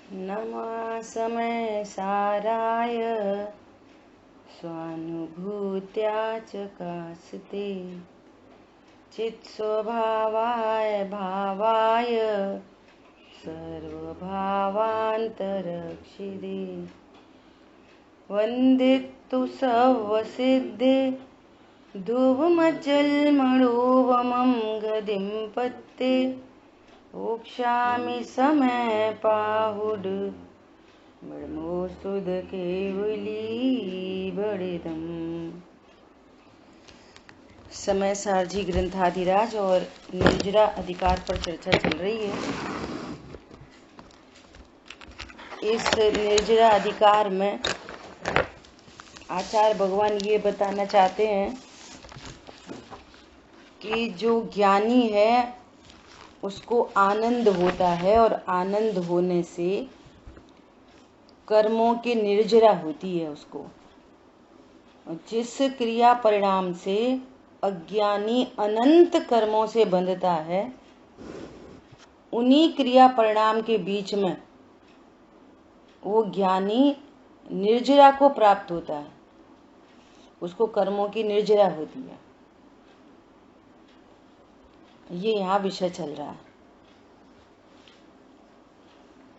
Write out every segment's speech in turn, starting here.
नमा समय साराय स्वानुभूत्या चकास्ते चित्स्वभावाय भावाय सर्वभावान्तरक्षिदे वन्दितु सर्वसिद्धे धुवमचलमणोवमं गदिं पत्ते ओक्ष्यामि समय पाहुड ब्रह्मोस्तुद केवली बड़िदम। समय सारजी ग्रंथाधिराज और निर्जरा अधिकार पर चर्चा चल रही है। इस निर्जरा अधिकार में आचार्य भगवान ये बताना चाहते हैं कि जो ज्ञानी है उसको आनंद होता है और आनंद होने से कर्मों की निर्जरा होती है उसको। जिस क्रिया परिणाम से अज्ञानी अनंत कर्मों से बंधता है, उन्हीं क्रिया परिणाम के बीच में वो ज्ञानी निर्जरा को प्राप्त होता है, उसको कर्मों की निर्जरा होती है। ये यहाँ विषय चल रहा है।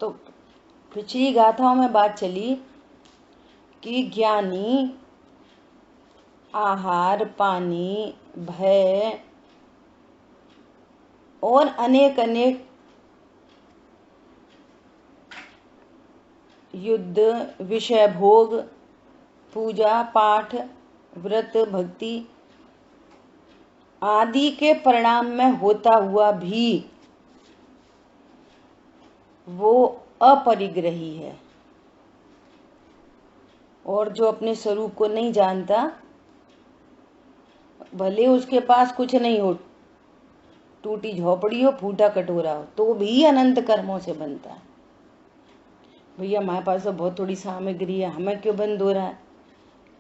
तो पिछली गाथाओं में बात चली कि ज्ञानी आहार, पानी, भय और अनेक अनेक युद्ध, विषय भोग, पूजा पाठ, व्रत, भक्ति आदि के परिणाम में होता हुआ भी वो अपरिग्रही है। और जो अपने स्वरूप को नहीं जानता, भले उसके पास कुछ नहीं हो, टूटी झोपड़ी हो, फूटा कटोरा हो, तो भी अनंत कर्मों से बनता है। भैया हमारे पास तो बहुत थोड़ी सामग्री है, हमें क्यों बंद हो रहा है?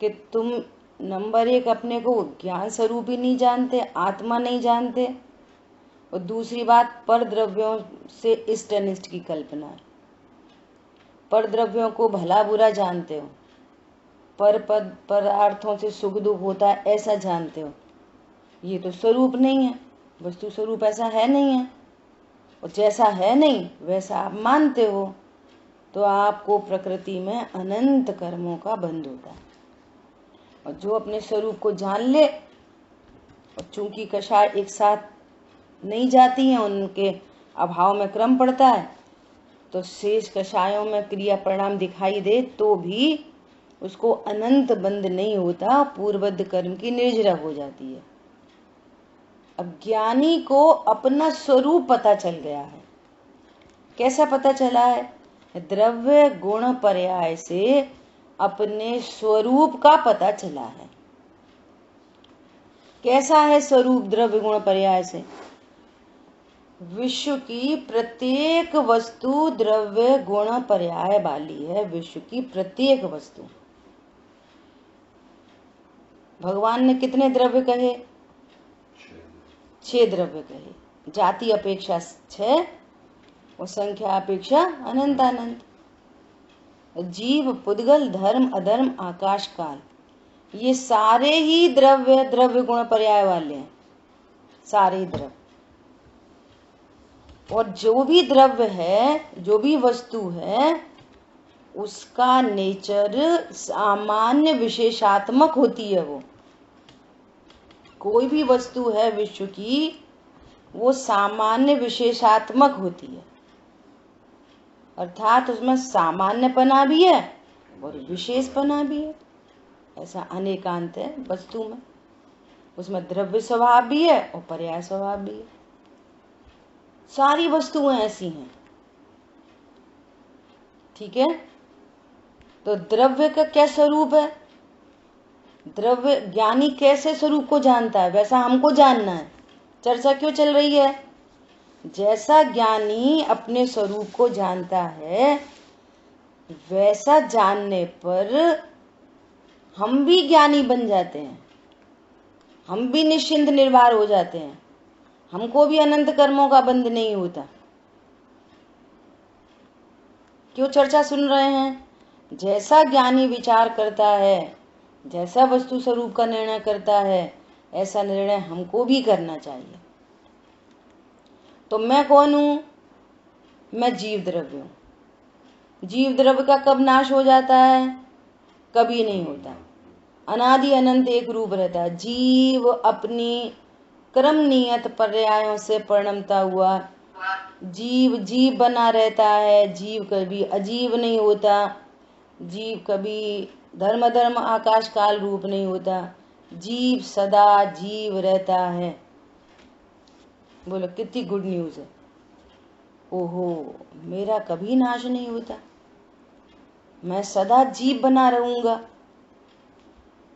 कि तुम नंबर एक अपने को ज्ञान स्वरूप ही नहीं जानते, आत्मा नहीं जानते, और दूसरी बात पर द्रव्यों से इष्ट अनिष्ट की कल्पना है। पर द्रव्यों को भला बुरा जानते हो, पर पद पदार्थों से सुख दुख होता है ऐसा जानते हो। ये तो स्वरूप नहीं है, वस्तु स्वरूप ऐसा है नहीं है, और जैसा है नहीं वैसा आप मानते हो, तो आपको प्रकृति में अनंत कर्मों का बंध होता है। और जो अपने स्वरूप को जान ले, और चूंकि कषाय एक साथ नहीं जाती हैं, उनके अभाव में क्रम पड़ता है, तो शेष कषायों में क्रिया परिणाम दिखाई दे तो भी उसको अनंत बंध नहीं होता, पूर्वबद्ध कर्म की निर्जरा हो जाती है। अब ज्ञानी को अपना स्वरूप पता चल गया है। कैसा पता चला है? द्रव्य गुण पर्याय से अपने स्वरूप का पता चला है। कैसा है स्वरूप द्रव्य गुण पर्याय से? विश्व की प्रत्येक वस्तु द्रव्य गुण पर्याय वाली है। विश्व की प्रत्येक वस्तु। भगवान ने कितने द्रव्य कहे? 6 द्रव्य कहे। जाति अपेक्षा 6 और संख्या अपेक्षा अनंत अनंत। जीव, पुद्गल, धर्म, अधर्म, आकाश, काल, ये सारे ही द्रव्य द्रव्य गुण पर्याय वाले हैं, सारे द्रव्य। और जो भी द्रव्य है, जो भी वस्तु है, उसका नेचर सामान्य विशेषात्मक होती है। वो कोई भी वस्तु है विश्व की, वो सामान्य विशेषात्मक होती है, अर्थात उसमें सामान्यपना भी है और विशेषपना भी है। ऐसा अनेकांत है वस्तु में। उसमें द्रव्य स्वभाव भी है और पर्याय स्वभाव भी है। सारी वस्तुएं ऐसी हैं। ठीक है। तो द्रव्य का क्या स्वरूप है? द्रव्य ज्ञानी कैसे स्वरूप को जानता है, वैसा हमको जानना है। चर्चा क्यों चल रही है? जैसा ज्ञानी अपने स्वरूप को जानता है, वैसा जानने पर हम भी ज्ञानी बन जाते हैं, हम भी निश्चिंत निर्भर हो जाते हैं, हमको भी अनंत कर्मों का बंध नहीं होता। क्यों चर्चा सुन रहे हैं? जैसा ज्ञानी विचार करता है, जैसा वस्तु स्वरूप का निर्णय करता है, ऐसा निर्णय हमको भी करना चाहिए। तो मैं कौन हूं? मैं जीव द्रव्य हूं। जीव द्रव्य का कब नाश हो जाता है? कभी नहीं होता, अनादि अनंत एक रूप रहता है। जीव अपनी क्रम नियत पर्यायों से परिणमता हुआ जीव जीव बना रहता है। जीव कभी अजीव नहीं होता, जीव कभी धर्म धर्म आकाश काल रूप नहीं होता, जीव सदा जीव रहता है। बोलो कितनी गुड न्यूज है। ओहो, मेरा कभी नाश नहीं होता, मैं सदा जीव बना रहूंगा।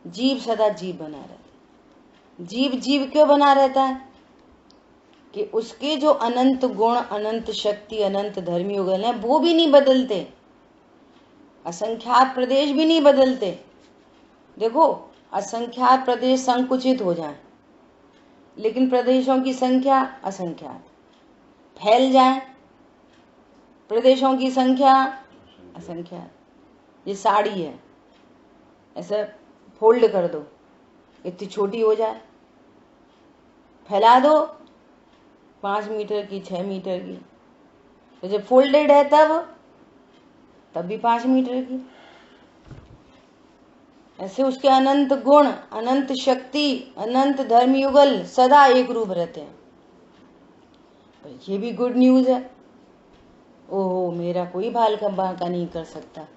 जीव सदा जीव बना रहता है। जीव जीव क्यों बना रहता है? कि उसके जो अनंत गुण, अनंत शक्ति, अनंत धर्मयुगल हैं वो भी नहीं बदलते, असंख्यात प्रदेश भी नहीं बदलते। देखो, असंख्यात प्रदेश संकुचित हो जाएं, लेकिन प्रदेशों की संख्या असंख्यात। फैल जाएं, प्रदेशों की संख्या असंख्यात। ये साड़ी है, ऐसे फोल्ड कर दो, इतनी छोटी हो जाए, फैला दो 5 मीटर की, 6 मीटर की, तो जब फोल्डेड है तब भी 5 मीटर की। ऐसे उसके अनंत गुण, अनंत शक्ति, अनंत धर्मयुगल सदा एक रूप रहते हैं। ये भी गुड न्यूज है। ओहो, मेरा कोई भाल का बांका नहीं कर सकता।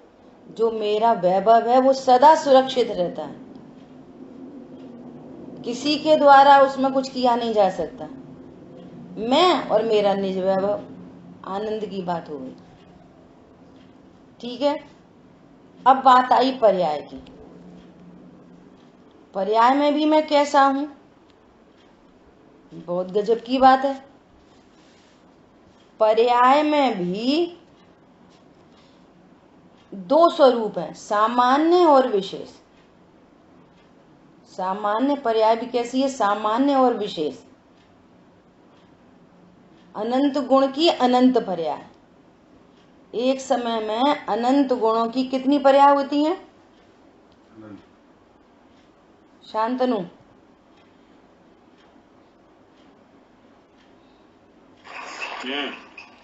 जो मेरा वैभव है वो सदा सुरक्षित रहता है, किसी के द्वारा उसमें कुछ किया नहीं जा सकता। मैं और मेरा निज वैभव, आनंद की बात हो गई। ठीक है, अब बात आई पर्याय की। पर्याय में भी मैं कैसा हूं? बहुत गजब की बात है। पर्याय में भी 2 स्वरूप है, सामान्य और विशेष। सामान्य पर्याय भी कैसी है? सामान्य और विशेष। अनंत गुण की अनंत पर्याय। एक समय में अनंत गुणों की कितनी पर्याय होती हैं? शांतनु,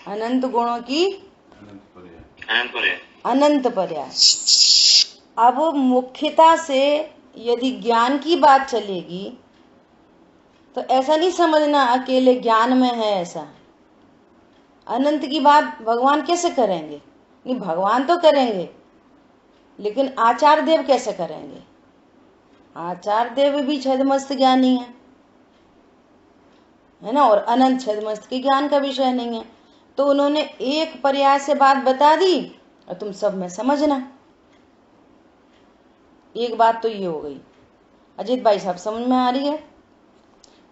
अनंत गुणों की अनंत पर्याय। अब मुख्यता से यदि ज्ञान की बात चलेगी तो ऐसा नहीं समझना अकेले ज्ञान में है ऐसा। अनंत की बात भगवान कैसे करेंगे? नहीं, भगवान तो करेंगे, लेकिन आचार्य देव कैसे करेंगे? आचार्य देव भी छदमस्त ज्ञानी है ना, और अनंत छदमस्त के ज्ञान का विषय नहीं है। तो उन्होंने एक पर्याय से बात बता दी और तुम सब में समझना। एक बात तो ये हो गई। अजित भाई साहब समझ में आ रही है?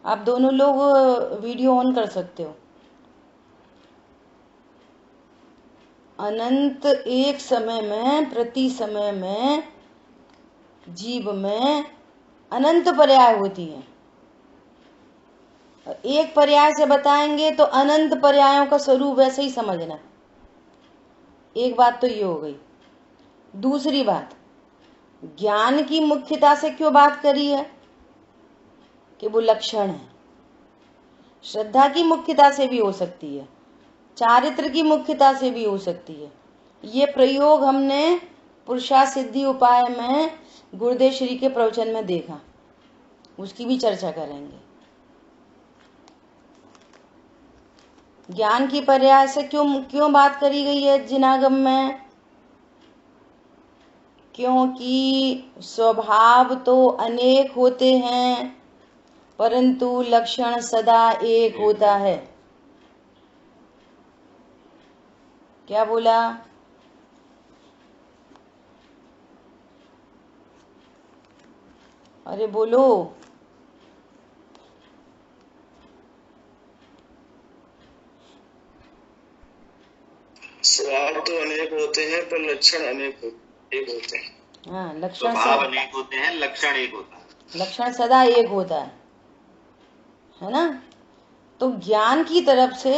आप दोनों लोग वीडियो ऑन कर सकते हो। अनंत एक समय में, प्रति समय में जीव में अनंत पर्याय होती है। एक पर्याय से बताएंगे तो अनंत पर्यायों का स्वरूप वैसे ही समझना। एक बात तो ये हो गई। दूसरी बात, ज्ञान की मुख्यता से क्यों बात करी है? कि वो लक्षण है। श्रद्धा की मुख्यता से भी हो सकती है, चारित्र की मुख्यता से भी हो सकती है। ये प्रयोग हमने पुरुषा सिद्धि उपाय में गुरुदेव श्री के प्रवचन में देखा, उसकी भी चर्चा करेंगे। ज्ञान की पर्याय से क्यों बात करी गई है जिनागम में? क्योंकि स्वभाव तो अनेक होते हैं परंतु लक्षण सदा एक होता है। क्या बोला? अरे बोलो। स्वभाव तो अनेक होते हैं पर लक्षण एक होते हैं। हाँ, लक्षण स्वभाव अनेक होते हैं, लक्षण एक होता है। लक्षण सदा एक होता है ना? तो ज्ञान की तरफ से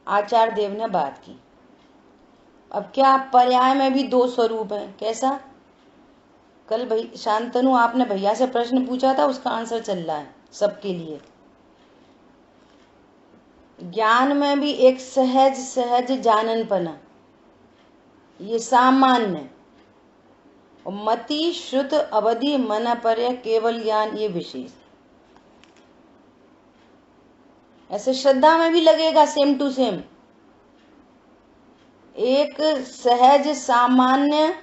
आचार्य देव ने बात की। अब क्या पर्याय में भी दो स्वरूप हैं? कैसा? कल भाई शांतनु आपने भैया से प्रश्न पूछा था, उसका आंसर चल रहा है सबके लिए। ज्ञान में भी एक सहज सहज जाननपना, ये सामान्य, और मति श्रुत अवधि मन पर्य केवल ज्ञान, ये विशेष। ऐसे श्रद्धा में भी लगेगा सेम टू सेम। एक सहज सामान्य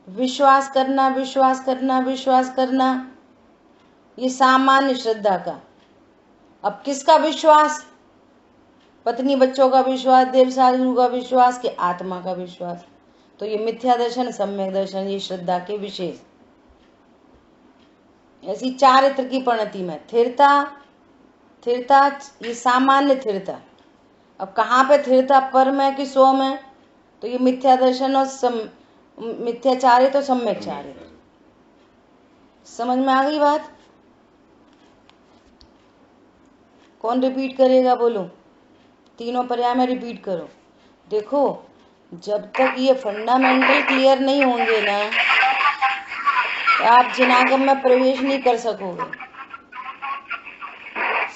विश्वास करना विश्वास करना विश्वास करना, ये सामान्य श्रद्धा का। अब किसका विश्वास? पत्नी बच्चों का विश्वास, देव साधु का विश्वास, कि आत्मा का विश्वास। तो ये मिथ्या दर्शन सम्यक दर्शन, ये श्रद्धा के विशेष। ऐसी चारित्र की परिणति में स्थिरता, स्थिरता ये सामान्य स्थिरता। अब कहाँ पे स्थिरता, पर में कि स्व में? तो ये मिथ्या दर्शन और मिथ्याचारित और सम्यकचारित। समझ में आ गई बात? कौन रिपीट करेगा बोलो? तीनों पर्याय में रिपीट करो। देखो, जब तक ये फंडामेंटल क्लियर नहीं होंगे ना, तो आप जिनागम में प्रवेश नहीं कर सकोगे।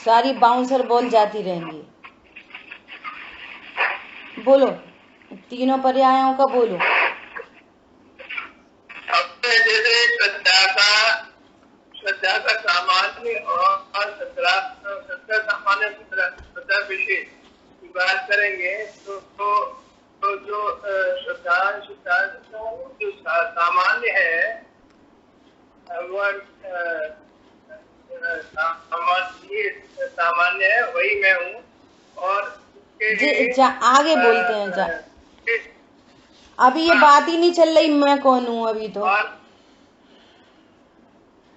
सारी बाउंसर बॉल जाती रहेंगी। बोलो, तीनों पर्यायों का बोलो। जैसे श्रद्धा का सामान्य और श्रद्धा सामान्य श्रद्धा विशेष की बात करेंगे तो जो श्रद्धा जो सामान्य है वो सामान्य है, वही मैं हूँ। और आगे बोलते हैं जा। अभी ये बात ही नहीं चल रही मैं कौन हूँ अभी तो।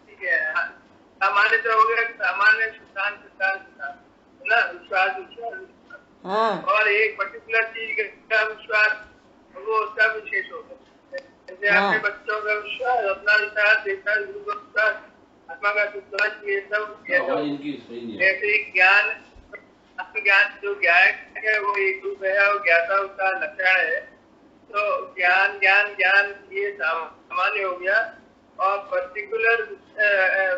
ठीक है, सामान्य तो हो गया, सामान्य ना, विश्वास। हाँ। और एक पर्टिकुलर चीज का विश्वास, वो उसका विशेष हो गया। जैसे आपके बच्चों का विश्वास, अपना विश्वास, देवता गुरु का विश्वास, आत्मा का विश्वास, ये सब। जैसे ज्ञान जो ज्ञान है वो एक रूप है, और ज्ञाता उसका लक्षण है। तो ज्ञान ज्ञान ज्ञान ये सामान्य हो गया, और पर्टिकुलर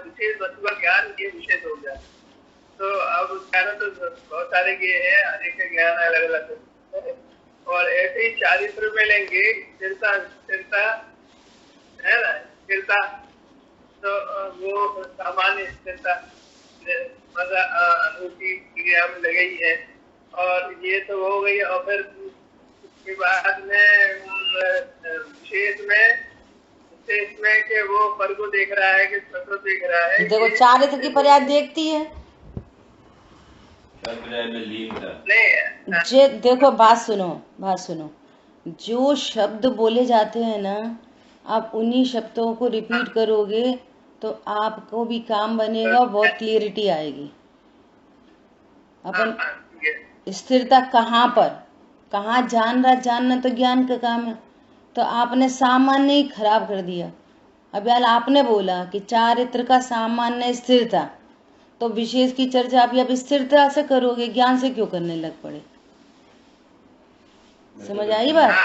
विशेष वस्तु का ज्ञान ये विशेष हो गया। तो अब ज्ञान तो बहुत सारे के हैं, हर एक का ज्ञान अलग अलग है। और ऐसे ही चारित्र में लेंगे, स्थिरता है ना, स्थिरता, तो वो सामान्य स्थिरता अनुभूति क्रिया में लगे ही है। और ये तो हो गई। और फिर उसके बाद में विशेष में कि वो पर को देख रहा है कि स्वतः देख रहा है। देखो, चारित्र की पर्याय देखती है। जे देखो, बात सुनो। जो शब्द बोले जाते हैं ना, आप उन्हीं शब्दों को रिपीट करोगे तो आपको भी काम बनेगा, बहुत क्लियरिटी आएगी। अपन स्थिरता कहाँ पर, कहाँ जानना तो ज्ञान का काम है। तो आपने सामान्य ही खराब कर दिया। अब यार आपने बोला कि चारित्र का सामान्य स्थिरता, तो विशेष की चर्चा अभी अब स्थिरता से करोगे, ज्ञान से क्यों करने लग पड़े? समझ आई बात?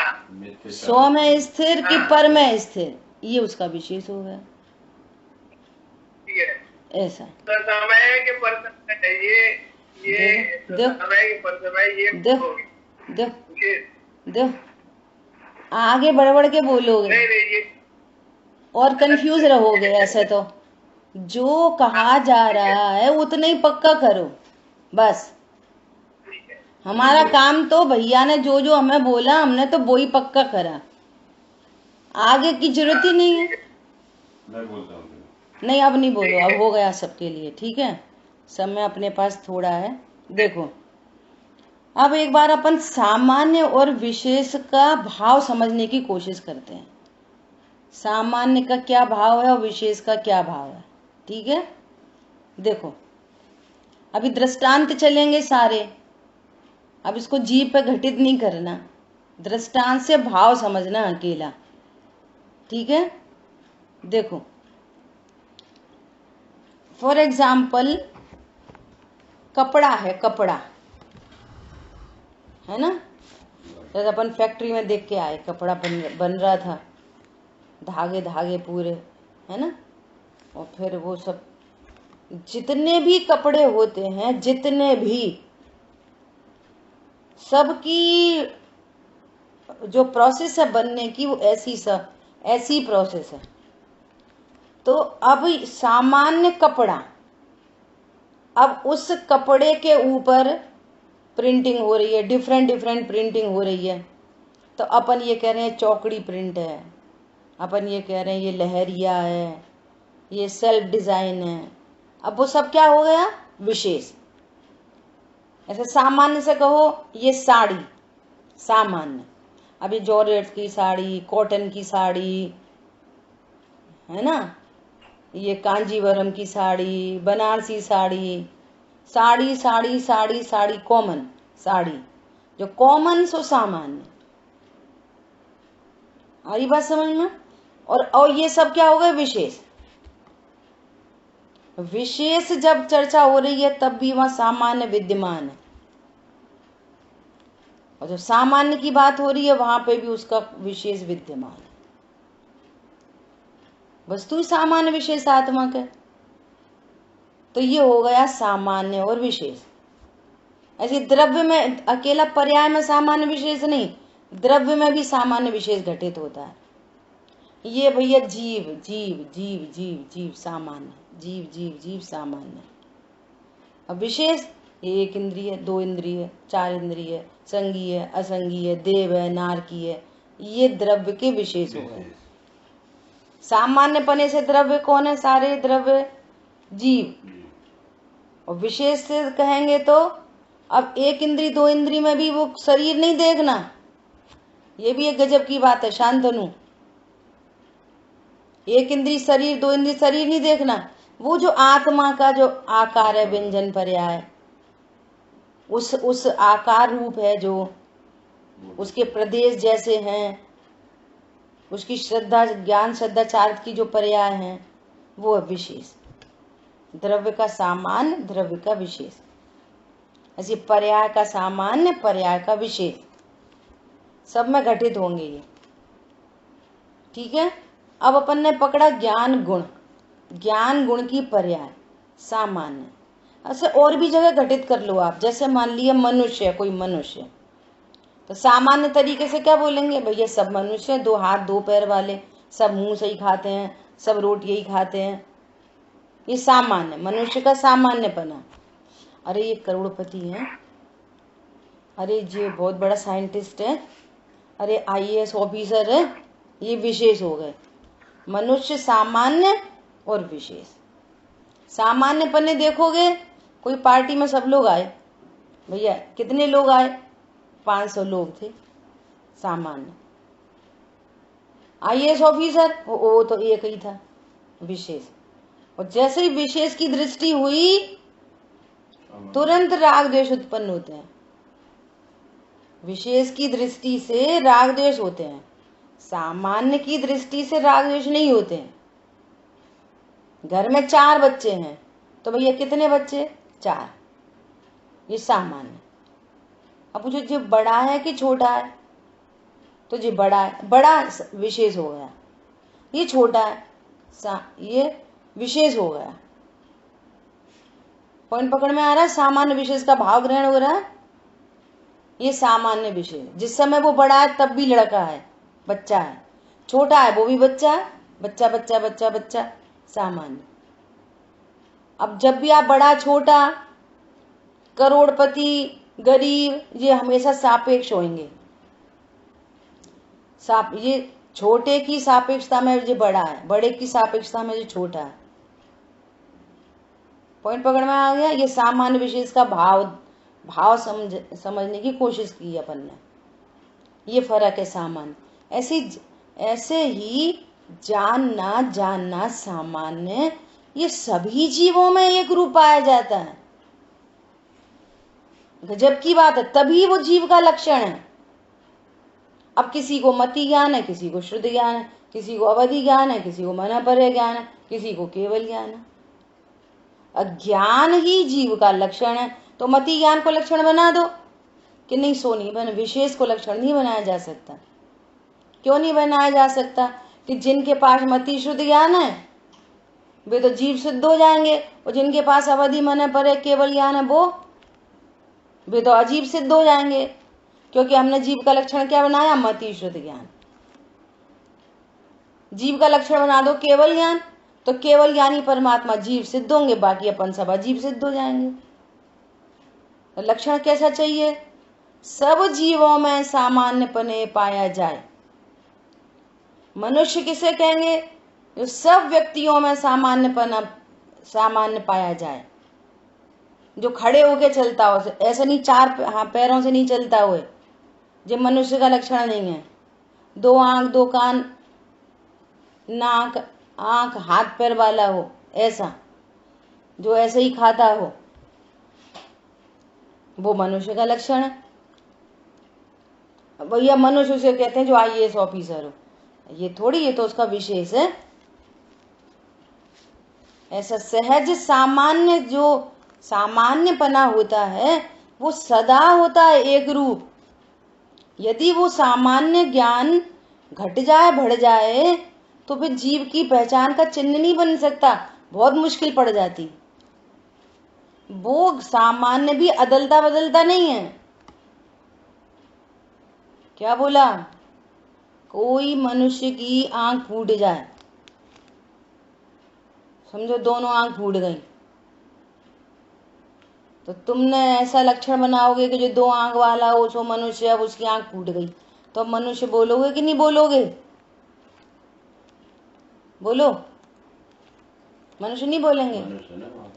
स्व में स्थिर कि पर में स्थिर, ये उसका विशेष हो गया। ऐसा देख आगे बढ़ के बोलोगे और कंफ्यूज रहोगे। ऐसे तो जो कहा जा रहा है उतना ही पक्का करो बस। हमारा काम तो भैया ने जो हमें बोला, हमने तो वो ही पक्का करा, आगे की जरूरत ही नहीं है। मैं बोलता हूँ। नहीं, अब नहीं बोलो, अब हो गया सबके लिए। ठीक है, समय अपने पास थोड़ा है। देखो, अब एक बार अपन सामान्य और विशेष का भाव समझने की कोशिश करते हैं। सामान्य का क्या भाव है और विशेष का क्या भाव है। ठीक है, देखो अभी दृष्टांत चलेंगे सारे। अब इसको जीभ पे घटित नहीं करना, दृष्टांत से भाव समझना अकेला। ठीक है, देखो फॉर एग्जाम्पल कपड़ा है, कपड़ा है ना, जैसे अपन फैक्ट्री में देख के आए, कपड़ा बन रहा था, धागे धागे पूरे, है ना। और फिर वो सब जितने भी कपड़े होते हैं, जितने भी, सबकी जो प्रोसेस है बनने की, वो ऐसी प्रोसेस है। तो अब सामान्य कपड़ा, अब उस कपड़े के ऊपर प्रिंटिंग हो रही है, डिफरेंट प्रिंटिंग हो रही है। तो अपन ये कह रहे हैं चौकड़ी प्रिंट है, अपन ये कह रहे हैं ये लहरिया है, ये सेल्फ डिजाइन है। अब वो सब क्या हो गया? विशेष। ऐसे सामान्य से कहो ये साड़ी सामान्य, अभी जॉर्जेट की साड़ी, कॉटन की साड़ी, है ना, ये कांजीवरम की साड़ी, बनारसी साड़ी, साड़ी साड़ी साड़ी साड़ी कॉमन साड़ी, जो कॉमन सो सामान्य। आ रही बात समझ में? और ये सब क्या हो गए? विशेष। विशेष जब चर्चा हो रही है तब भी वहां सामान्य विद्यमान है, और जब सामान्य की बात हो रही है वहां पे भी उसका विशेष विद्यमान है। वस्तु सामान्य विशेषात्मक है। तो ये हो गया सामान्य और विशेष। ऐसे द्रव्य में अकेला पर्याय में सामान्य विशेष नहीं, द्रव्य में भी सामान्य विशेष घटित होता है। ये भैया जीव जीव जीव जीव जीव सामान्य, जीव जीव जीव सामान्य। अब विशेष, एक इंद्रिय, दो इंद्रिय, चार इंद्रिय, संगीय, असंगीय, देव है, नारकीय है, ये द्रव्य के विशेष हो गए। सामान्य पने से द्रव्य कौन है? सारे द्रव्य जीव। और विशेष से कहेंगे तो अब एक इंद्री दो इंद्री में भी वो शरीर नहीं देखना, ये भी एक गजब की बात है शांतनु। एक इंद्री शरीर, दो इंद्री शरीर नहीं देखना, वो जो आत्मा का जो आकार है, व्यंजन पर्याय, उस आकार रूप है, जो उसके प्रदेश जैसे हैं, उसकी श्रद्धा ज्ञान श्रद्धा चारित्र की जो पर्याय हैं, वो है विशेष। द्रव्य का सामान्य, द्रव्य का विशेष, ऐसे पर्याय का सामान्य, पर्याय का विशेष, सब में घटित होंगे ये। ठीक है। अब अपन ने पकड़ा ज्ञान गुण, ज्ञान गुण की पर्याय सामान्य। ऐसे और भी जगह घटित कर लो आप, जैसे मान लिया मनुष्य, कोई मनुष्य, तो सामान्य तरीके से क्या बोलेंगे? भैया सब मनुष्य, दो हाथ दो पैर वाले, सब मुंह से ही खाते हैं, सब रोटी ही खाते हैं, ये सामान्य, मनुष्य का सामान्यपना। अरे ये करोड़पति है, अरे ये बहुत बड़ा साइंटिस्ट है, अरे IAS ऑफिसर है, ये विशेष हो गए। मनुष्य सामान्य और विशेष। सामान्य पन्ने देखोगे, कोई पार्टी में सब लोग आए, भैया कितने लोग आए? 500 लोग थे, सामान्य। IAS ऑफिसर वो तो एक ही था, विशेष। और जैसे ही विशेष की दृष्टि हुई, तुरंत राग द्वेष उत्पन्न होते हैं। विशेष की दृष्टि से राग द्वेष होते हैं, सामान्य की दृष्टि से राग द्वेष नहीं होते हैं। घर में 4 बच्चे हैं, तो भैया कितने बच्चे? 4, ये सामान्य। अब जो बड़ा है कि छोटा है? तो जो बड़ा है, बड़ा विशेष हो गया, ये छोटा है, ये विशेष हो गया। पॉइंट पकड़ में आ रहा है? सामान्य विशेष का भाव ग्रहण हो रहा है, ये सामान्य विशेष। जिस समय वो बड़ा है तब भी लड़का है, बच्चा है, छोटा है वो भी बच्चा है, बच्चा बच्चा बच्चा बच्चा, सामान्य। अब जब भी आप बड़ा छोटा, करोड़पति गरीब, ये हमेशा सापेक्ष होंगे। ये छोटे की सापेक्षता में जो बड़ा है, बड़े की सापेक्षता में जो छोटा है। पॉइंट पकड़ में आ गया? ये सामान्य विशेष का भाव समझने की कोशिश की अपन ने, ये फर्क है सामान्य। ऐसे ही जानना सामान्य, ये सभी जीवों में एक रूप पाया जाता है। गजब की बात है, तभी वो जीव का लक्षण है। अब किसी को मति ज्ञान है, किसी को शुद्ध ज्ञान है, किसी को अवधि ज्ञान है, किसी को मनपरे ज्ञान है, किसी को केवल ज्ञान है। अज्ञान ही जीव का लक्षण है, तो मति ज्ञान को लक्षण बना दो, कि नहीं सो नहीं बने, विशेष को लक्षण नहीं बनाया जा सकता। क्यों नहीं बनाया जा सकता? कि जिनके पास मति शुद्ध ज्ञान है वे तो जीव सिद्ध हो जाएंगे, और जिनके पास अवधि मन पर केवल ज्ञान है वे तो अजीव सिद्ध हो जाएंगे, क्योंकि हमने जीव का लक्षण क्या बनाया? मति शुद्ध ज्ञान। जीव का लक्षण बना दो केवल ज्ञान, तो केवल ज्ञानी परमात्मा जीव सिद्ध होंगे, बाकी अपन सब अजीव सिद्ध हो जाएंगे। तो लक्षण कैसा चाहिए? सब जीवों में सामान्यपने पाया जाए। मनुष्य किसे कहेंगे? जो सब व्यक्तियों में सामान्य पाया जाए, जो खड़े होके चलता हो, ऐसे नहीं चार पैरों से नहीं चलता हुए, जो मनुष्य का लक्षण नहीं है। 2 आंख 2 कान नाक आंख हाथ पैर वाला हो, ऐसा जो ऐसे ही खाता हो, वो मनुष्य का लक्षण है। भैया मनुष्य उसे कहते हैं जो IAS ऑफिसर हो, ये थोड़ी, ये तो उसका विशेष है। ऐसा सहज सामान्य जो सामान्यपना होता है वो सदा होता है एक रूप। यदि वो सामान्य ज्ञान घट जाए बढ़ जाए तो फिर जीव की पहचान का चिन्ह नहीं बन सकता, बहुत मुश्किल पड़ जाती। वो सामान्य भी अदलता बदलता नहीं है। क्या बोला? कोई मनुष्य की आंख फूट जाए, समझो दोनों आंख फूट गई, तो तुमने ऐसा लक्षण बनाओगे कि जो 2 आंख वाला हो सो मनुष्य, अब उसकी आंख फूट गई, तो अब मनुष्य बोलोगे कि नहीं बोलोगे? बोलो, मनुष्य नहीं बोलेंगे?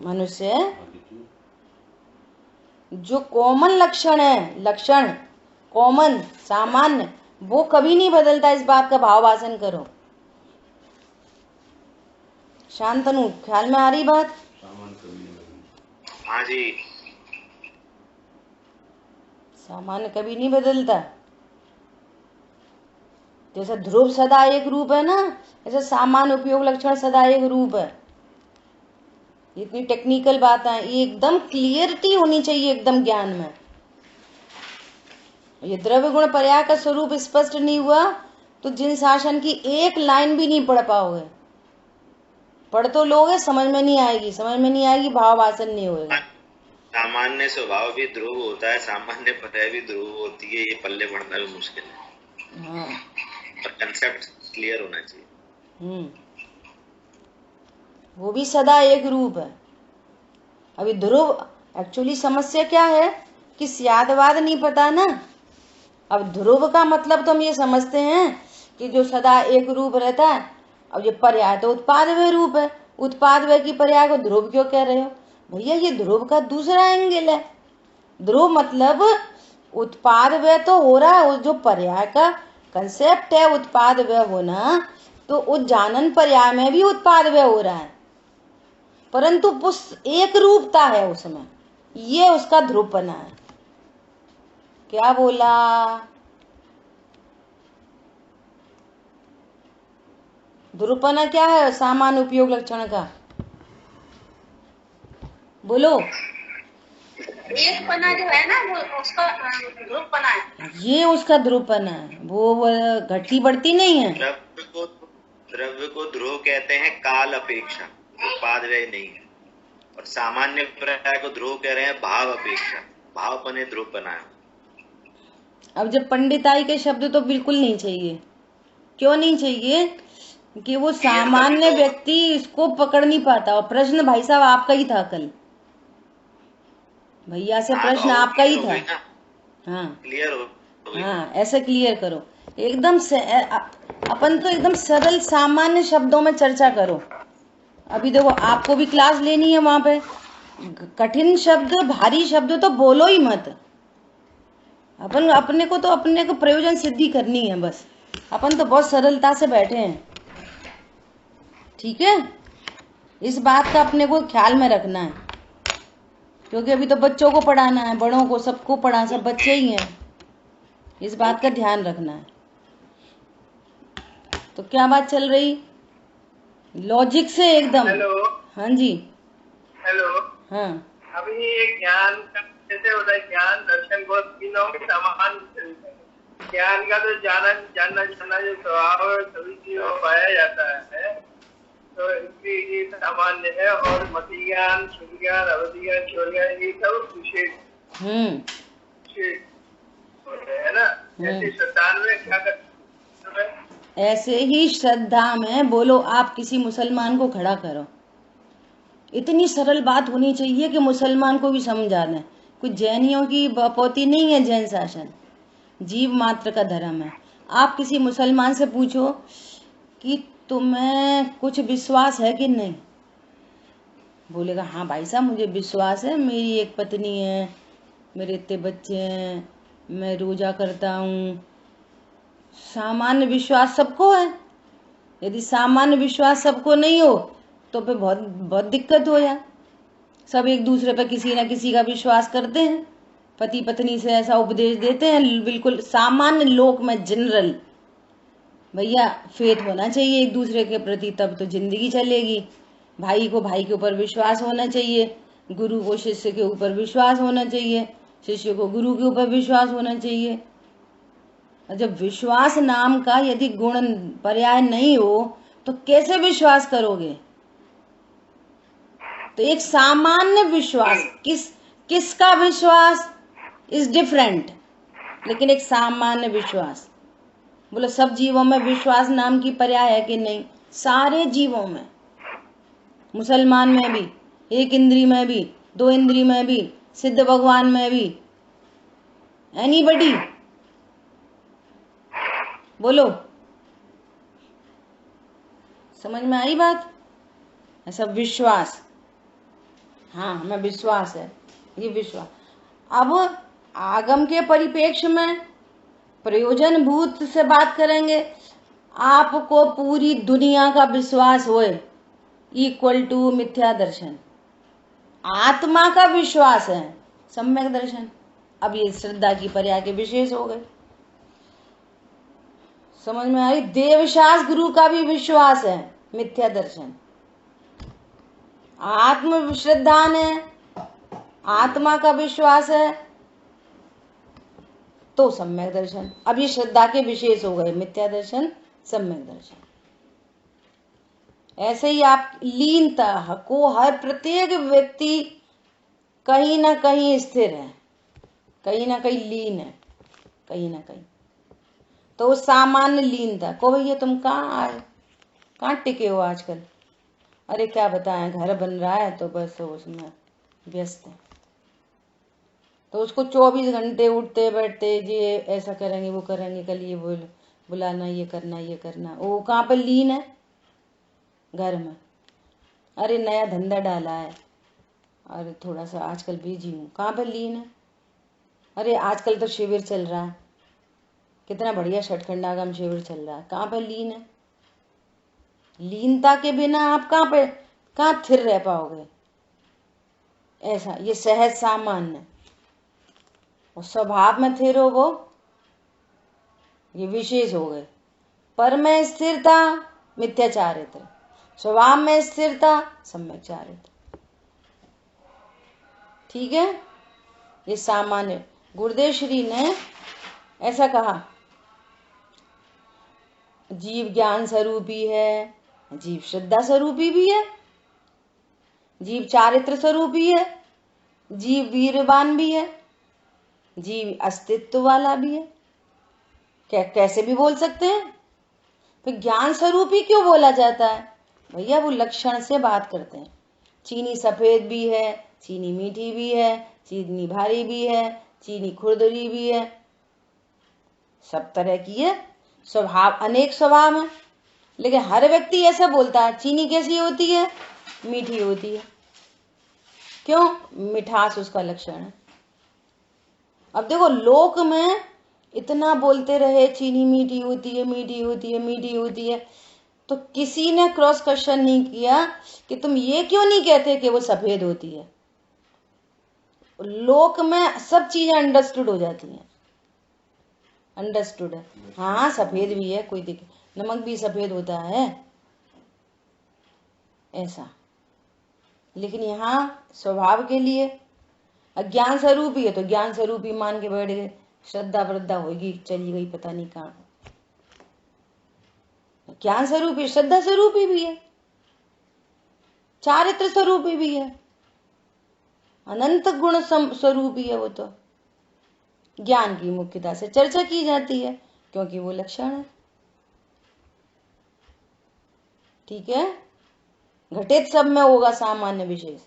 मनुष्य जो कॉमन लक्षण है, लक्षण कॉमन सामान्य, वो कभी नहीं बदलता। इस बात का भाव वासन करो। शांतनु, ख्याल में आ रही बात? हाँ जी। सामान्य कभी नहीं बदलता। जैसे ध्रुव सदा एक रूप है ना, ऐसे सामान्य उपयोग लक्षण सदा एक रूप है। इतनी टेक्निकल बात है, ये एकदम क्लियरिटी होनी चाहिए एकदम ज्ञान में। ये द्रव्य गुण पर्याय का स्वरूप स्पष्ट नहीं हुआ तो जिन शासन की एक लाइन भी नहीं पढ़ पाओगे। पढ़ तो लोगे, समझ में नहीं आएगी, समझ में नहीं आएगी, भाव वासन नहीं होगा। सामान्य स्वभाव भी ध्रुव होता है, सामान्य पर्याय भी ध्रुव होती है, ये पल्ले पढ़ना भी मुश्किल है। हाँ, और कंसेप्ट क्लियर होना चाहिए। वो भी सदा एक रूप है। अभी ध्रुव एक्चुअली समस्या क्या है कि स्यादवाद नहीं पता ना। अब ध्रुव का मतलब तो हम ये समझते हैं कि जो सदा एक रूप रहता है। अब ये पर्याय तो उत्पादव्य रूप है, उत्पादव्य की पर्याय को ध्रुव क्यों कह रहे हो? भैया ये ध्रुव का दूसरा एंगल है। ध्रुव मतलब उत्पादव्य तो हो रहा है, जो पर्याय का कंसेप्ट है उत्पादव्य होना, तो उज्जानन पर्याय में भी उत्पादव्य हो रहा है, परंतु उस एक रूपता है उसमें, ये उसका ध्रुवपना है। क्या बोला? ध्रुवपना क्या है सामान्य उपयोग लक्षण का? बोलो। एक पना जो है ना वो उसका ध्रुवपना है। ये उसका ध्रुवपना है, वो घटती बढ़ती नहीं है। द्रव्य को ध्रुव कहते हैं काल अपेक्षा, उत्पादव्य नहीं है। और सामान्य पर्याय को ध्रुव कह रहे हैं भाव अपेक्षा, भावपने ध्रुवपना है। अब जब पंडिताई के शब्द तो बिल्कुल नहीं चाहिए। क्यों नहीं चाहिए? कि वो सामान्य व्यक्ति इसको पकड़ नहीं पाता। और प्रश्न भाई साहब आपका ही था कल, भैया से प्रश्न आपका ही था। हाँ क्लियर हो? हाँ, ऐसे क्लियर करो एकदम से। अपन तो एकदम सरल सामान्य शब्दों में चर्चा करो। अभी देखो आपको भी क्लास लेनी है, वहां पे कठिन शब्द भारी शब्द तो बोलो ही मत। अपन अपने को प्रयोजन सिद्धि करनी है बस। अपन तो बहुत सरलता से बैठे हैं, ठीक है? इस बात का अपने को ख्याल में रखना है, क्योंकि अभी तो बच्चों को पढ़ाना है, बड़ों को सबको पढ़ा, सब बच्चे ही हैं। इस बात का ध्यान रखना है। तो क्या बात चल रही? लॉजिक से एकदम। हेलो। हाँ जी। हेलो। हाँ अभी ये ज्ञान का जैसे होता है ज्ञान दर्शन को तीनों के समान रूप से ज्ञान का तो जानना जो स्वभाव है सभी चीजों में पाया जाता है, तो इसलिए ये सामान्य है। और मति ज्ञान, शुद्ध ज्ञान, अवधि ज्ञान, केवल ज्ञान, ये सब विशेष होते हैं ना। ऐसे श्रद्धा में क्या करते हैं? ऐसे ही श्रद्धा में बोलो, आप किसी मुसलमान को खड़ा करो, इतनी सरल बात होनी चाहिए कि मुसलमान को भी समझा दें। कुछ जैनियों की बपौती नहीं है जैन शासन, जीव मात्र का धर्म है। आप किसी मुसलमान से पूछो कि तुम्हें कुछ विश्वास है कि नहीं, बोलेगा हाँ भाई साहब मुझे विश्वास है, मेरी एक पत्नी है, मेरे इतने बच्चे हैं, मैं रोजा करता हूँ। सामान्य विश्वास सबको है। यदि सामान्य विश्वास सबको नहीं हो तो फिर बहुत बहुत दिक्कत हो जाए। सब एक दूसरे पर किसी न किसी का विश्वास करते हैं, पति पत्नी से ऐसा उपदेश देते हैं, बिल्कुल सामान्य लोक में जनरल। भैया फेथ होना चाहिए एक दूसरे के प्रति, तब तो जिंदगी चलेगी। भाई को भाई के ऊपर विश्वास होना चाहिए, गुरु को शिष्य के ऊपर विश्वास होना चाहिए, शिष्य को गुरु के ऊपर विश्वास होना चाहिए। जब विश्वास नाम का यदि गुण पर्याय नहीं हो तो कैसे विश्वास करोगे? तो एक सामान्य विश्वास, किसका विश्वास इज डिफरेंट, लेकिन एक सामान्य विश्वास। बोलो सब जीवों में विश्वास नाम की पर्याय है कि नहीं? सारे जीवों में, मुसलमान में भी, एक इंद्री में भी, दो इंद्री में भी, सिद्ध भगवान में भी, एनीबडी बोलो। समझ में आई बात? ऐसा विश्वास, हाँ हमें विश्वास है, ये विश्वास। अब आगम के परिप्रेक्ष्य में प्रयोजन भूत से बात करेंगे। आपको पूरी दुनिया का विश्वास होए इक्वल टू मिथ्या दर्शन, आत्मा का विश्वास है सम्यक दर्शन। अब ये श्रद्धा की पर्याय के विशेष हो गए। समझ में आई? देवशास गुरु का भी विश्वास है मिथ्या दर्शन। आत्म श्रद्धा है, आत्मा का विश्वास है तो सम्यक दर्शन। अब ये श्रद्धा के विशेष हो गए, मिथ्या दर्शन, सम्यक दर्शन। ऐसे ही आप लीनता को, हर प्रत्येक व्यक्ति कहीं ना कहीं स्थिर है, कहीं ना कहीं लीन है, कहीं ना कहीं। तो सामान्य लीनता को, भैया तुम कहाँ टिके हो आजकल? अरे क्या बताएं, घर बन रहा है तो बस उसमें व्यस्त है। तो उसको 24 घंटे उठते बैठते ये ऐसा करेंगे, वो करेंगे, कल ये बुलाना, ये करना। वो कहाँ पर लीन है? घर में। अरे नया धंधा डाला है, अरे थोड़ा सा आजकल बिजी हूँ, कहाँ पर लीन है? अरे आजकल तो शिविर चल रहा है, कितना बढ़िया षटखंडागम शिविर चल रहा है, कहाँ पर लीन है? लीनता के बिना आप कहाँ स्थिर रह पाओगे? ऐसा ये सहज सामान्य और स्वभाव में स्थिर हो, वो ये विशेष हो गए। पर में स्थिरता मिथ्या चारित्र, स्वभाव में स्थिरता सम्यक चारित्र। ठीक है, ये सामान्य। गुरुदेव श्री ने ऐसा कहा, जीव ज्ञान स्वरूपी है, जीव श्रद्धा स्वरूपी भी है, जीव चारित्र स्वरूपी है, जीव वीरवान भी है, जीव अस्तित्व वाला भी है। कैसे भी बोल सकते हैं। फिर ज्ञान स्वरूपी क्यों बोला जाता है? भैया वो लक्षण से बात करते हैं। चीनी सफेद भी है, चीनी मीठी भी है, चीनी भारी भी है, चीनी खुरदरी भी है, सब तरह की है। स्वभाव, अनेक स्वभाव है, लेकिन हर व्यक्ति ऐसा बोलता है चीनी कैसी होती है? मीठी होती है। क्यों? मिठास उसका लक्षण है। अब देखो, लोक में इतना बोलते रहे चीनी मीठी होती है, मीठी होती है, मीठी होती है, तो किसी ने क्रॉस क्वेश्चन नहीं किया कि तुम ये क्यों नहीं कहते कि वो सफेद होती है। लोक में सब चीजें अंडरस्टूड हो जाती हैं। अंडरस्टूड है, हाँ सफेद भी है, कोई दिक्कत, नमक भी सफेद होता है ऐसा। लेकिन यहाँ स्वभाव के लिए, अज्ञान स्वरूप ही है तो ज्ञान स्वरूप ही मान के बैठ गए, श्रद्धा वृद्धा होगी चली गई पता नहीं कहाँ। ज्ञान स्वरूप ही, श्रद्धा स्वरूप ही भी है, चारित्र स्वरूप ही भी है, अनंत गुण स्वरूप ही है। वो तो ज्ञान की मुख्यता से चर्चा की जाती है क्योंकि वो लक्षण है। ठीक है, घटित सब में होगा सामान्य विशेष।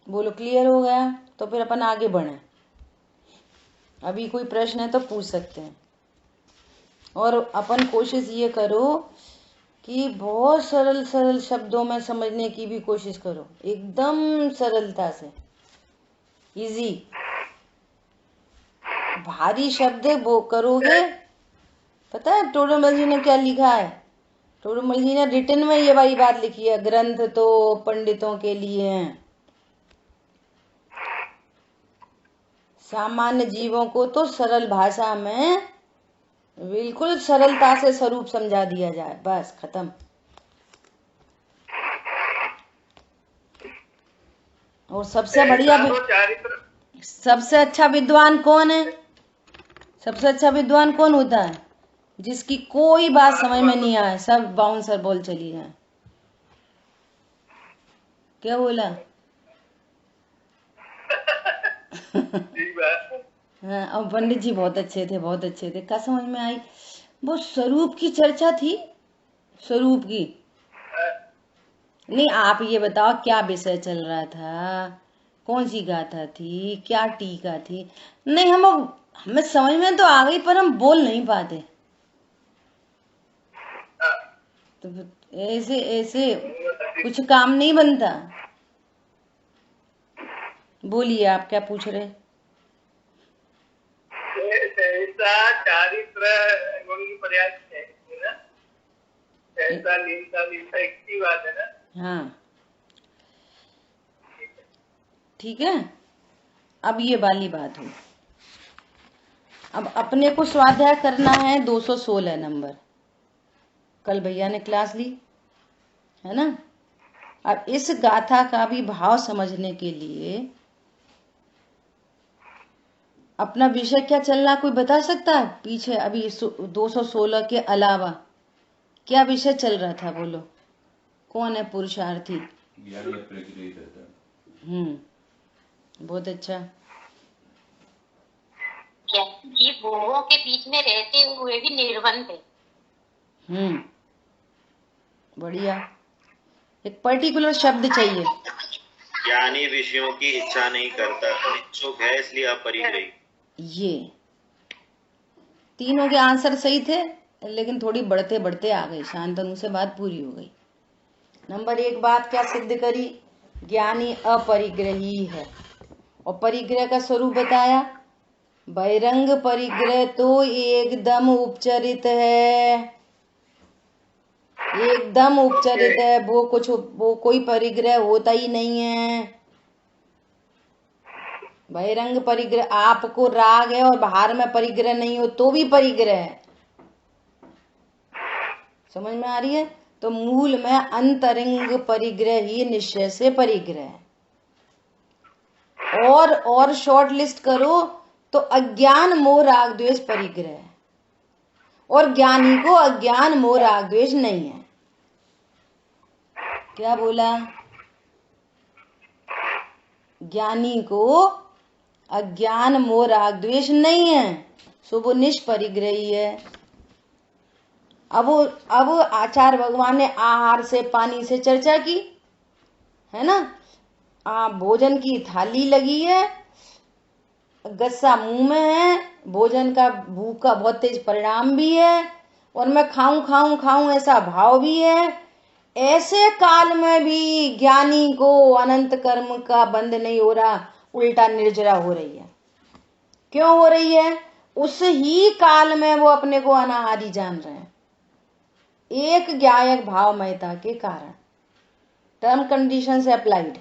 बोलो क्लियर हो गया? तो फिर अपन आगे बढ़े। अभी कोई प्रश्न है तो पूछ सकते हैं। और अपन कोशिश ये करो कि बहुत सरल सरल शब्दों में समझने की भी कोशिश करो, एकदम सरलता से, इजी। भारी शब्द वो करोगे, पता है टोडरमल जी ने क्या लिखा है? टोडरमल जी ने रिटन में ये वाली बात लिखी है, ग्रंथ तो पंडितों के लिए हैं, सामान्य जीवों को तो सरल भाषा में बिल्कुल सरलता से स्वरूप समझा दिया जाए, बस खत्म। और सबसे बढ़िया, सबसे अच्छा विद्वान कौन है? सबसे अच्छा विद्वान कौन होता है? जिसकी कोई बात समझ में नहीं आए, सब बाउंसर बोल चली जाए। क्या बोला? हाँ, और पंडित जी बहुत अच्छे थे, बहुत अच्छे थे। क्या समझ में आई? वो स्वरूप की चर्चा थी, स्वरूप की। नहीं, आप ये बताओ क्या विषय चल रहा था, कौन सी गाथा थी, क्या टीका थी? नहीं, हमें समझ में तो आ गई पर हम बोल नहीं पाते। तो ऐसे ऐसे कुछ काम नहीं बनता। बोलिए, आप क्या पूछ रहे? चारित्र गुण की प्रयास है ना, ऐसा लीनता लीनता एक ही बात है ना। हाँ ठीक है, अब ये वाली बात हुई। अब अपने को स्वाध्याय करना है 216 नंबर, कल भैया ने क्लास ली है ना। अब इस गाथा का भी भाव समझने के लिए अपना विषय क्या चल रहा, कोई बता सकता है? पीछे अभी 216 के अलावा क्या विषय चल रहा था? बोलो, कौन है पुरुषार्थी? बहुत अच्छा। जीव भोगों के बीच में रहते हुए भी निर्बंध है। बढ़िया। एक पर्टिकुलर शब्द चाहिए। ज्ञानी विषयों की इच्छा नहीं करता, इच्छुक है इसलिए अपरिग्रही। ये तीनों के आंसर सही थे, लेकिन थोड़ी बढ़ते बढ़ते आ गई, शांतनु से बात पूरी हो गई। नंबर 1 बात क्या सिद्ध करी? ज्ञानी अपरिग्रही है। और परिग्रह का स्वरूप बताया, बहिरंग परिग्रह तो एकदम उपचरित है, एकदम उपचरित है। वो कोई परिग्रह होता ही नहीं है। बहिरंग परिग्रह, आपको राग है और बाहर में परिग्रह नहीं हो तो भी परिग्रह है। समझ में आ रही है? तो मूल में अंतरंग परिग्रह ही निश्चय से परिग्रह है। और शॉर्ट लिस्ट करो तो अज्ञान मोह राग द्वेष परिग्रह है, और ज्ञानी को अज्ञान मोह राग द्वेष नहीं है। क्या बोला? ज्ञानी को अज्ञान मोह राग द्वेष नहीं है, सो वो निष्परिग्रही है। अब आचार्य भगवान ने आहार से पानी से चर्चा की है ना। भोजन की थाली लगी है, गस्सा मुंह में है, भोजन का भूख का बहुत तेज परिणाम भी है, और मैं खाऊं खाऊं खाऊं ऐसा भाव भी है। ऐसे काल में भी ज्ञानी को अनंत कर्म का बंध नहीं हो रहा, उल्टा निर्जरा हो रही है। क्यों हो रही है? उस ही काल में वो अपने को अनाहारी जान रहे हैं, एक ज्ञायक भावमयता के कारण, टर्म कंडीशन से अप्लाइड।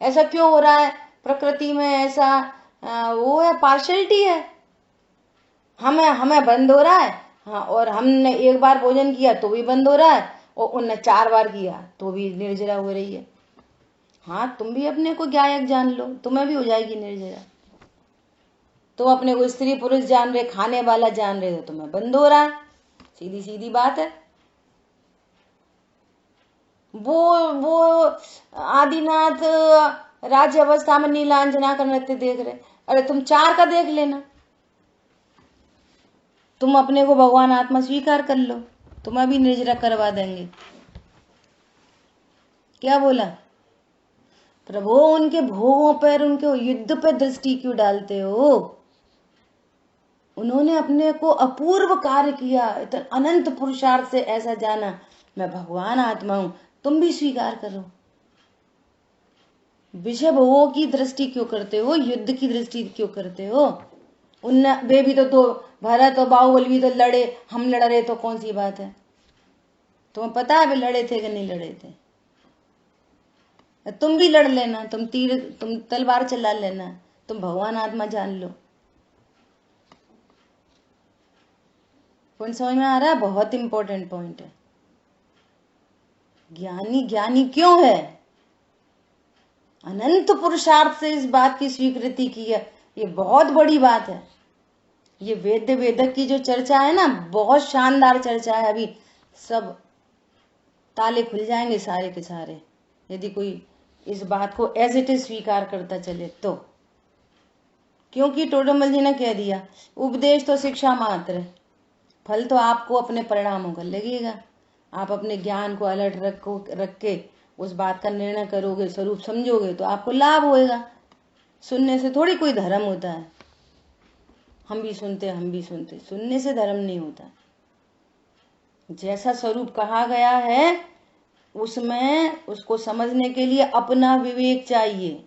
ऐसा क्यों हो रहा है? प्रकृति में ऐसा वो है, पार्शियलिटी है। हमें बंद हो रहा है, हाँ, और हमने एक बार भोजन किया तो भी बंद हो रहा है, और उनने 4 बार किया तो भी निर्जरा हो रही है। हाँ, तुम भी अपने को गायक जान लो, तुम्हें भी हो जाएगी निर्जरा। तुम अपने को स्त्री पुरुष जान रहे, खाने वाला जान रहे, तो तुम्हें बंद हो रहा है। सीधी सीधी बात है। वो आदिनाथ राज्य अवस्था में नीलांजना का नृत्य देख रहे, अरे तुम 4 का देख लेना। तुम अपने को भगवान आत्मा स्वीकार कर लो, तुम्हें भी निर्जरा करवा देंगे। क्या बोला? प्रभु, उनके भोगों पर, उनके युद्ध पर दृष्टि क्यों डालते हो? उन्होंने अपने को अपूर्व कार्य किया, इतना अनंत पुरुषार्थ से ऐसा जाना मैं भगवान आत्मा हूं, तुम भी स्वीकार करो। विषय भोगों की दृष्टि क्यों करते हो? युद्ध की दृष्टि क्यों करते हो? वे भी तो भरत और बाहुबली भी तो लड़े, हम लड़ रहे, तो कौन सी बात है? तुम्हें पता है वे लड़े थे कि नहीं लड़े थे? तुम भी लड़ लेना, तुम तलवार चला लेना, तुम भगवान आत्मा जान लो। पॉइंट समझ में आ रहा है? बहुत इंपॉर्टेंट पॉइंट है। ज्ञानी क्यों है? अनंत पुरुषार्थ से इस बात की स्वीकृति की है, ये बहुत बड़ी बात है। ये वेदक की जो चर्चा है ना, बहुत शानदार चर्चा है। अभी सब ताले खुल जाएंगे सारे के सारे, यदि कोई इस बात को एज इट इज स्वीकार करता चले तो। क्योंकि टोडरमल जी ने कह दिया, उपदेश तो शिक्षा मात्र है, फल तो आपको अपने परिणामों का लगेगा। आप अपने ज्ञान को अलर्ट रख के उस बात का निर्णय करोगे, स्वरूप समझोगे, तो आपको लाभ होएगा। सुनने से थोड़ी कोई धर्म होता है। हम भी सुनते, सुनने से धर्म नहीं होता। जैसा स्वरूप कहा गया है उसमें उसको समझने के लिए अपना विवेक चाहिए।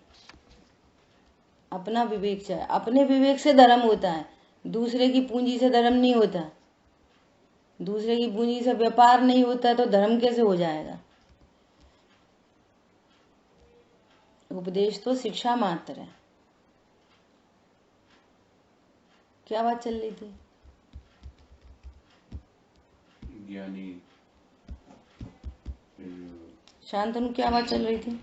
अपना विवेक चाहिए। अपने विवेक से धर्म होता है, दूसरे की पूंजी से धर्म नहीं होता। दूसरे की पूंजी से व्यापार नहीं होता, तो धर्म कैसे हो जाएगा? उपदेश तो शिक्षा मात्र है। क्या बात चल रही थी? ज्ञानी शांतनु, क्या बात चल रही थी?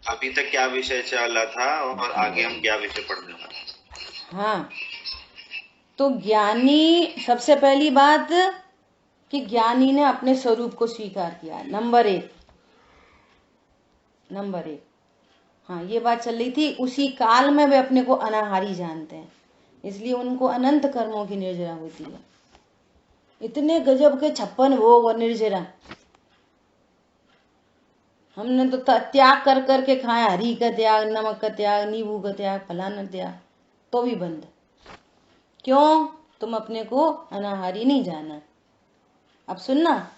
अभी तक क्या विषय चला था और आगे हम क्या विषय पढ़ने वाले? हाँ, तो ज्ञानी, सबसे पहली बात कि ज्ञानी ने अपने स्वरूप को स्वीकार किया, नंबर एक। हाँ, ये बात चल रही थी। उसी काल में वे अपने को अनाहारी जानते हैं, इसलिए उनको अनंत कर्मों की निर्जरा होती है। इतने गजब के 56 भोग और निर्जरा हमने तो त्याग कर करके खाया। हरी का त्याग, नमक का त्याग, नींबू का त्याग, फलाना त्याग, तो भी बंद। क्यों? तुम अपने को अनाहारी नहीं जाना। अब सुनना,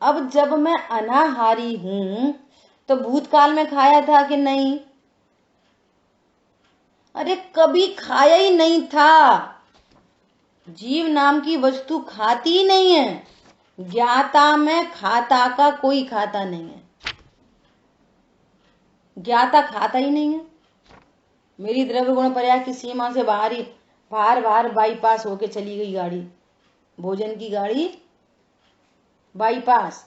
अब जब मैं अनाहारी हूं तो भूतकाल में खाया था कि नहीं? अरे कभी खाया ही नहीं था। जीव नाम की वस्तु खाती ही नहीं है। ज्ञाता में खाता का कोई खाता नहीं है। ज्ञाता खाता ही नहीं है। मेरी द्रव्य गुण पर्याय की सीमा से बाहर बाईपास होके चली गई गाड़ी, भोजन की गाड़ी, बाईपास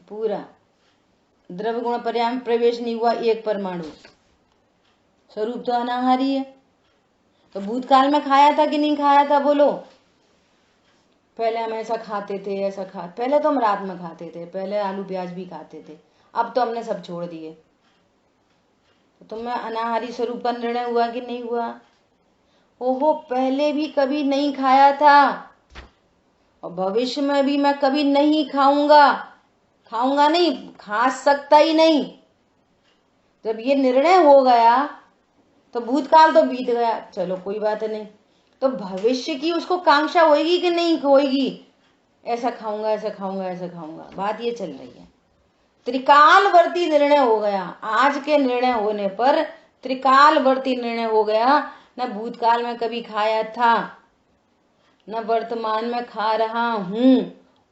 पूरा, द्रव्य गुण पर्याय में प्रवेश नहीं हुआ एक परमाणु, स्वरूप तो अनाहारी है। तो भूतकाल में खाया था कि नहीं खाया था? बोलो। पहले हम ऐसा खाते थे, पहले तो हम रात में खाते थे, पहले आलू प्याज भी खाते थे, अब तो हमने सब छोड़ दिए। तो तुम्हें अनाहारी स्वरूप का निर्णय हुआ कि नहीं हुआ? ओहो, पहले भी कभी नहीं खाया था और भविष्य में भी मैं कभी नहीं खाऊंगा नहीं, खा सकता ही नहीं। जब ये निर्णय हो गया तो भूतकाल तो बीत गया, चलो कोई बात नहीं, तो भविष्य की उसको कांक्षा होगी कि नहीं होगी? ऐसा खाऊंगा, ऐसा खाऊंगा, ऐसा खाऊंगा, बात ये चल रही है। त्रिकालवर्ती निर्णय हो गया। आज के निर्णय होने पर त्रिकालवर्ती निर्णय हो गया। न भूतकाल में कभी खाया था, न वर्तमान में खा रहा हूं,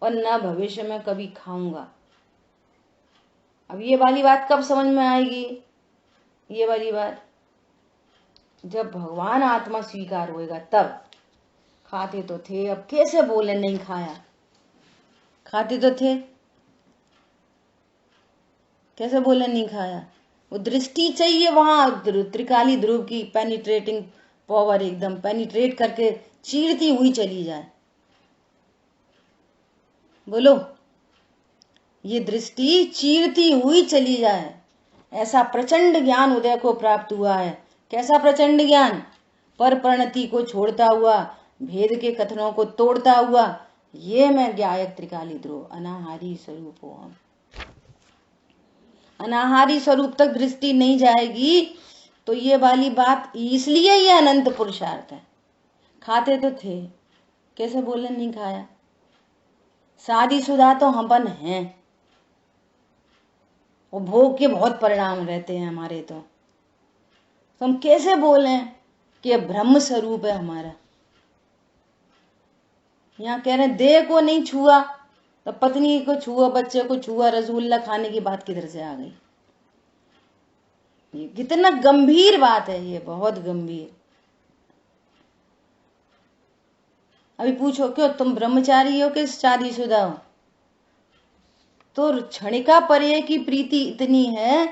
और न भविष्य में कभी खाऊंगा। अब ये वाली बात कब समझ में आएगी? ये वाली बात जब भगवान आत्मा स्वीकार होएगा तब। खाते तो थे, अब कैसे बोले नहीं खाया? खाते तो थे, कैसे बोले नहीं खाया? वो दृष्टि चाहिए वहां, त्रिकाली ध्रुव की पेनिट्रेटिंग पावर, एकदम पेनिट्रेट करके चीरती हुई चली जाए। बोलो, ये दृष्टि चीरती हुई चली जाए। ऐसा प्रचंड ज्ञान उदय को प्राप्त हुआ है। कैसा प्रचंड ज्ञान? पर प्रणति को छोड़ता हुआ, भेद के कथनों को तोड़ता हुआ, ये मैं ज्ञायक त्रिकाली ध्रुव अनाहारी स्वरूप हो। हम अनाहारी स्वरूप तक दृष्टि नहीं जाएगी तो ये वाली बात, इसलिए ये अनंत पुरुषार्थ है। खाते तो थे, कैसे बोले नहीं खाया? शादीशुदा तो हमपन हैं, वो भोग के बहुत परिणाम रहते हैं हमारे। तो हम कैसे बोलें कि ब्रह्म स्वरूप है हमारा? यहाँ कह रहे हैं देह को नहीं छुआ तो पत्नी को छुआ, बच्चे को छुआ, रसगुल्ला खाने की बात किधर से आ गई? ये कितना गंभीर बात है, ये बहुत गंभीर। अभी पूछो क्यों तुम ब्रह्मचारी हो कि शादीशुदा हो? तो क्षणिका पर्याय की प्रीति इतनी है,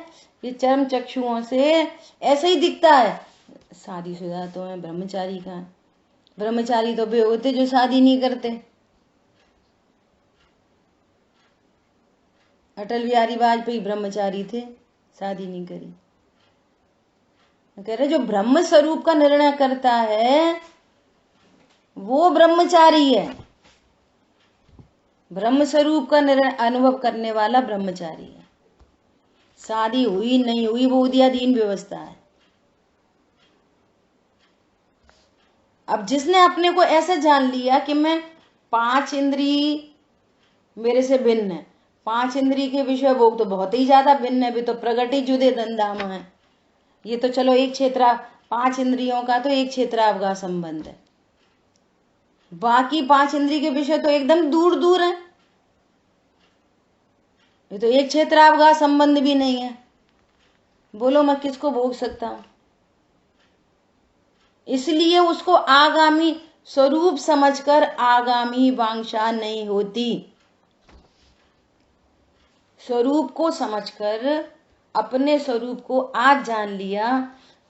ये चर्म चक्षुओं से ऐसे ही दिखता है। शादीशुदा तो है, ब्रह्मचारी का। ब्रह्मचारी तो वे होते जो शादी नहीं करते। अटल बिहारी वाजपेयी ब्रह्मचारी थे, शादी नहीं करी। कह रहे जो ब्रह्म स्वरूप का निर्णय करता है वो ब्रह्मचारी है। ब्रह्म स्वरूप का निर्णय अनुभव करने वाला ब्रह्मचारी है। शादी हुई नहीं हुई वो उदयाधीन व्यवस्था है। अब जिसने अपने को ऐसे जान लिया कि मैं 5 इंद्रिय मेरे से भिन्न है, 5 इंद्रिय के विषय भोग तो बहुत ही ज्यादा भिन्न है, भी तो प्रगट ही जुदे धंधाम है। ये तो चलो एक क्षेत्र, 5 इंद्रियों का तो एक क्षेत्रावगाह संबंध है, बाकी 5 इंद्रिय के विषय तो एकदम दूर दूर है। ये तो एक क्षेत्रावगाह संबंध भी नहीं है। बोलो मैं किसको भोग सकता हूं? इसलिए उसको आगामी स्वरूप समझकर आगामी वांछा नहीं होती। स्वरूप को समझकर अपने स्वरूप को आज जान लिया,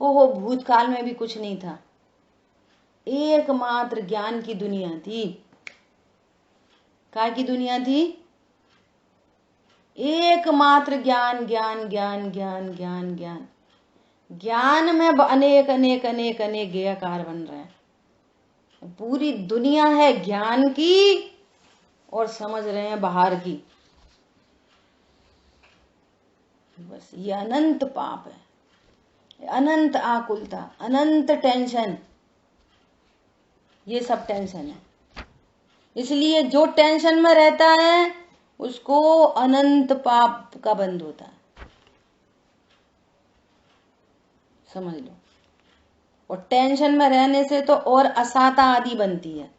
ओहो भूतकाल में भी कुछ नहीं था, एकमात्र ज्ञान की दुनिया थी। काय की दुनिया थी? एकमात्र ज्ञान ज्ञान ज्ञान ज्ञान ज्ञान ज्ञान। ज्ञान में अनेक अनेक अनेक अनेक ज्ञेयकार बन रहे हैं। पूरी दुनिया है ज्ञान की और समझ रहे हैं बाहर की। बस ये अनंत पाप है, अनंत आकुलता, अनंत टेंशन, ये सब टेंशन है। इसलिए जो टेंशन में रहता है उसको अनंत पाप का बंध होता है, समझ लो। और टेंशन में रहने से तो और असाता आदि बनती है,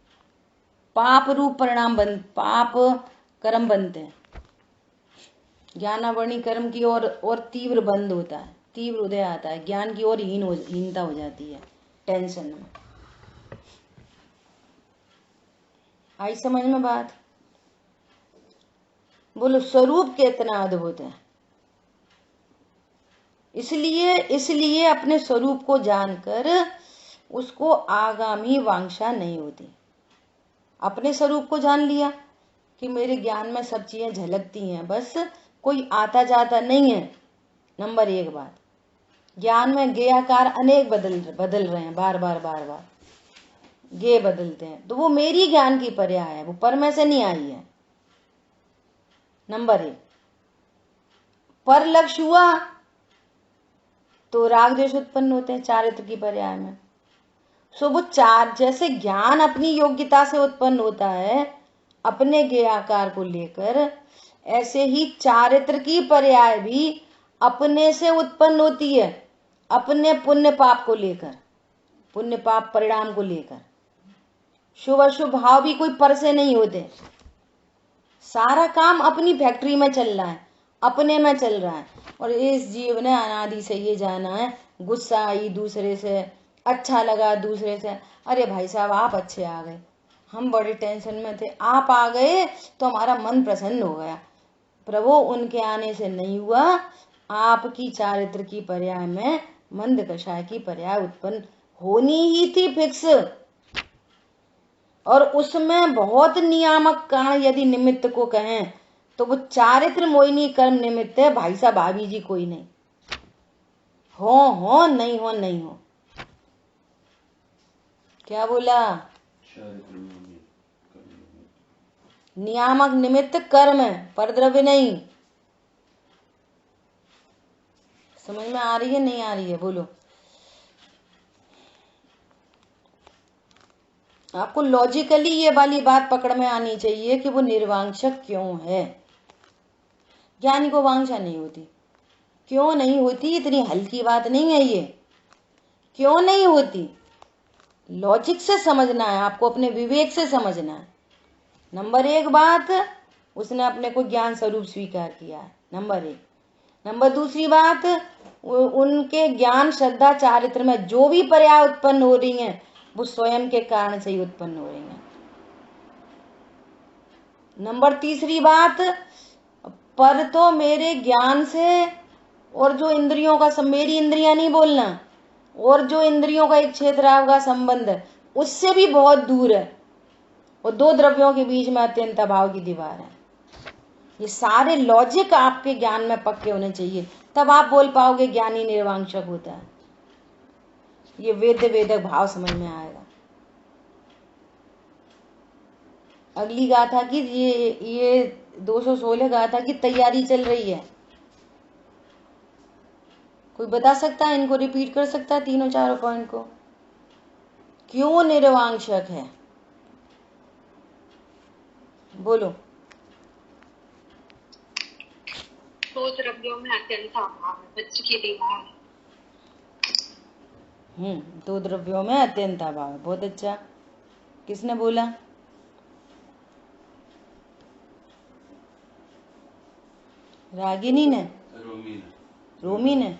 पाप रूप परिणाम पाप कर्म बनते हैं। ज्ञानावरणी कर्म की और तीव्र बंद होता है, तीव्र उदय आता है, ज्ञान की ओर हीनता हो जाती है टेंशन में। आई समझ में बात? बोलो स्वरूप कितना अद्भुत है। इसलिए अपने स्वरूप को जानकर उसको आगामी वांछा नहीं होती। अपने स्वरूप को जान लिया कि मेरे ज्ञान में सब चीजें झलकती हैं, बस कोई आता जाता नहीं है। नंबर 1 बात, ज्ञान में ज्ञेयाकार अनेक बदल रहे हैं, बार बार ज्ञेय बदलते हैं, तो वो मेरी ज्ञान की पर्याय है, वो पर में से नहीं आई है। नंबर 1, पर लक्ष्य हुआ तो राग द्वेष उत्पन्न होते हैं चारित्र की पर्याय में। सो वो जैसे ज्ञान अपनी योग्यता से उत्पन्न होता है अपने ज्ञेयाकार को लेकर, ऐसे ही चारित्र की पर्याय भी अपने से उत्पन्न होती है, अपने पुण्य पाप को लेकर, पुण्य पाप परिणाम को लेकर। शुभ अशुभ भाव भी कोई पर से नहीं होते। सारा काम अपनी फैक्ट्री में चल रहा है, अपने में चल रहा है। और इस जीव ने अनादि से ये जाना है, गुस्सा आई दूसरे से, अच्छा लगा दूसरे से, अरे भाई साहब आप अच्छे आ गए, हम बड़े टेंशन में थे, आप आ गए तो हमारा मन प्रसन्न हो गया। प्रभु उनके आने से नहीं हुआ, आपकी चारित्र की पर्याय में मंद कषाय की पर्याय उत्पन्न होनी ही थी फिक्स। और उसमें बहुत नियामक कारण यदि निमित्त को कहें तो वो चारित्र मोहिनी कर्म निमित्त है। भाई साहब भाभी जी कोई नहीं, हो नहीं हो नहीं हो। क्या बोला? नियामक निमित्त कर्म है, परद्रव्य नहीं। समझ में आ रही है नहीं आ रही है? बोलो। आपको लॉजिकली ये वाली बात पकड़ में आनी चाहिए कि वो निर्वांशक क्यों है। ज्ञानी को वांछा नहीं होती। क्यों नहीं होती? इतनी हल्की बात नहीं है ये। क्यों नहीं होती? लॉजिक से समझना है आपको, अपने विवेक से समझना है। नंबर 1 बात, उसने अपने को ज्ञान स्वरूप स्वीकार किया है, नंबर 1। नंबर 2 बात, उनके ज्ञान श्रद्धा चारित्र में जो भी पर्याय उत्पन्न हो रही हैं वो स्वयं के कारण से ही उत्पन्न हो रही हैं। नंबर 3 बात, पर तो मेरे ज्ञान से और जो इंद्रियों का, मेरी इंद्रियां नहीं बोलना, और जो इंद्रियों का एक क्षेत्र का संबंध है उससे भी बहुत दूर है, और 2 द्रव्यों के बीच में अत्यंत अभाव की दीवार है। ये सारे लॉजिक आपके ज्ञान में पक्के होने चाहिए, तब आप बोल पाओगे ज्ञानी निर्वांशक होता है। ये वेद्य वेदक भाव समझ में आएगा। अगली गाथा की ये 216 गाथा की तैयारी चल रही है। कोई बता सकता है, इनको रिपीट कर सकता है, तीनों चारों पॉइंट को? क्यों निर्वांशक है? बोलो। 2 द्रव्यों में अत्यंत अभाव है, बच्चे की दीवार। 2 द्रव्यों में अत्यंत अभाव है, बहुत अच्छा। किसने बोला? रागिनी ने? रोमी ने?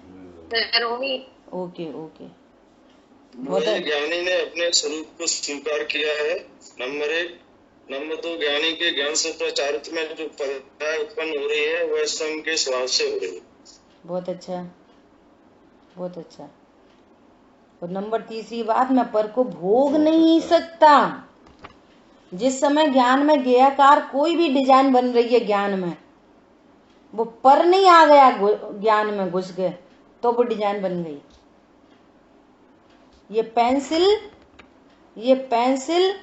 Okay okay. ज्ञानी ने अपने स्वरूप को स्वीकार किया है, नंबर 1। नंबर 2, ज्ञानी के ज्ञान से चारित्र में जो पर्याय उत्पन्न हो रही है वह स्वयं के स्वभाव से हो रही है। बहुत अच्छा, बहुत अच्छा। और नंबर 3 बात, मैं पर को भोग नहीं सकता। जिस समय ज्ञान में ज्ञेयकार कोई भी डिजाइन बन रही है ज्ञान में, वो पर नहीं आ गया, ज्ञान में घुस गए तो वो डिजाइन बन गई। ये पेंसिल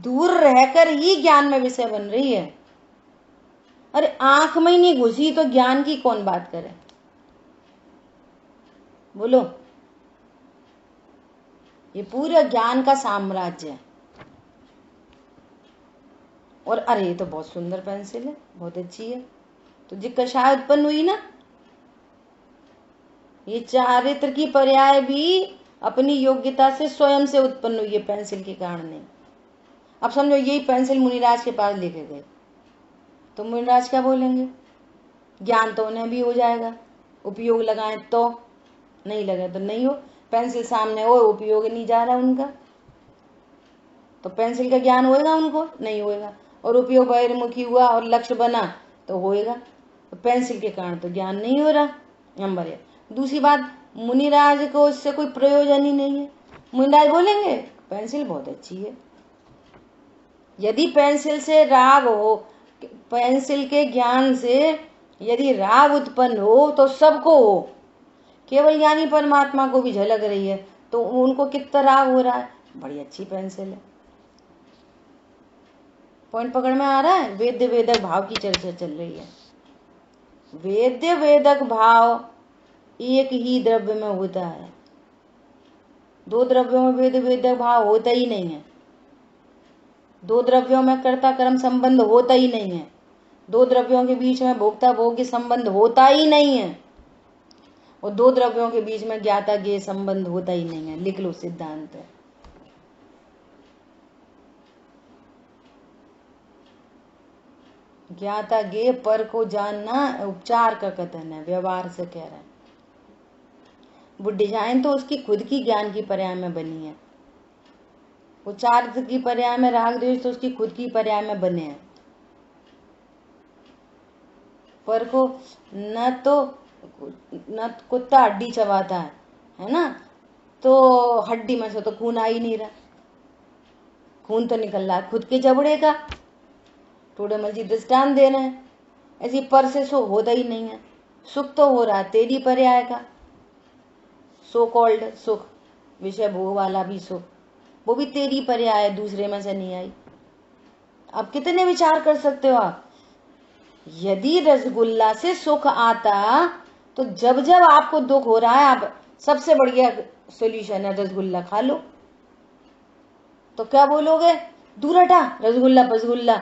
दूर रहकर ही ज्ञान में विषय बन रही है। अरे आंख में ही नहीं घुसी तो ज्ञान की कौन बात करे? बोलो। ये पूरा ज्ञान का साम्राज्य है। और अरे ये तो बहुत सुंदर पेंसिल है, बहुत अच्छी है, तो जिज्ञासा उत्पन्न हुई ना। ये चारित्र की पर्याय भी अपनी योग्यता से स्वयं से उत्पन्न हुई है, पेंसिल के कारण नहीं। अब समझो यही पेंसिल मुनिराज के पास लेके गए तो मुनिराज क्या बोलेंगे? ज्ञान तो उन्हें भी हो जाएगा, उपयोग लगाएं तो, नहीं लगे तो नहीं हो। पेंसिल सामने हो, उपयोग नहीं जा रहा उनका, तो पेंसिल का ज्ञान होएगा उनको? नहीं होएगा। और उपयोग बहिर्मुखी हुआ और लक्ष्य बना तो होएगा। तो पेंसिल के कारण तो ज्ञान नहीं हो रहा, नंबर 1। दूसरी बात, मुनिराज को इससे कोई प्रयोजन ही नहीं है। मुनिराज बोलेंगे पेंसिल बहुत अच्छी है। यदि पेंसिल से राग हो, पेंसिल के ज्ञान से यदि राग उत्पन्न हो तो सबको हो, केवल ज्ञानी परमात्मा को भी झलक रही है तो उनको कितना राग हो रहा है, बड़ी अच्छी पेंसिल है। पॉइंट पकड़ में आ रहा है? वेद्य वेदक भाव की चर्चा चल रही है। वेद्य वेदक भाव एक ही द्रव्य में होता है, 2 द्रव्यों में वेद्य वेदक भाव होता ही नहीं है। 2 द्रव्यों में कर्ता कर्म संबंध होता ही नहीं है। 2 द्रव्यों के बीच में भोक्ता भोग्य संबंध होता ही नहीं है। और 2 द्रव्यों के बीच में ज्ञाता ज्ञेय संबंध होता ही नहीं है। लिख लो सिद्धांत है। ज्ञाता ज्ञेय पर को जानना उपचार का कथन है, व्यवहार से कह रहे हैं। वो डिजाइन तो उसकी खुद की ज्ञान की पर्याय में बनी है। वो चारित्र की पर्याय में राग द्वेष तो उसकी खुद की पर्याय में बने हैं। पर को न तो न कुत्ता हड्डी चबाता है ना, तो हड्डी में से तो खून आ ही नहीं रहा, खून तो निकल रहा है खुद के जबड़े का। टोडेमल जी दृष्टांत दे रहे हैं, ऐसी पर से सुख होता ही नहीं है। सुख तो हो रहा है तेरी पर्याय का, सो कॉल्ड सुख, विषय भोग वाला भी सुख, वो भी तेरी पर्याय है, दूसरे में से नहीं आई। अब कितने विचार कर सकते हो आप। यदि रसगुल्ला से सुख आता तो जब जब आपको दुख हो रहा है, आप सबसे बढ़िया सॉल्यूशन है रसगुल्ला खा लो। तो क्या बोलोगे, दूर हटा रसगुल्ला पसगुल्ला,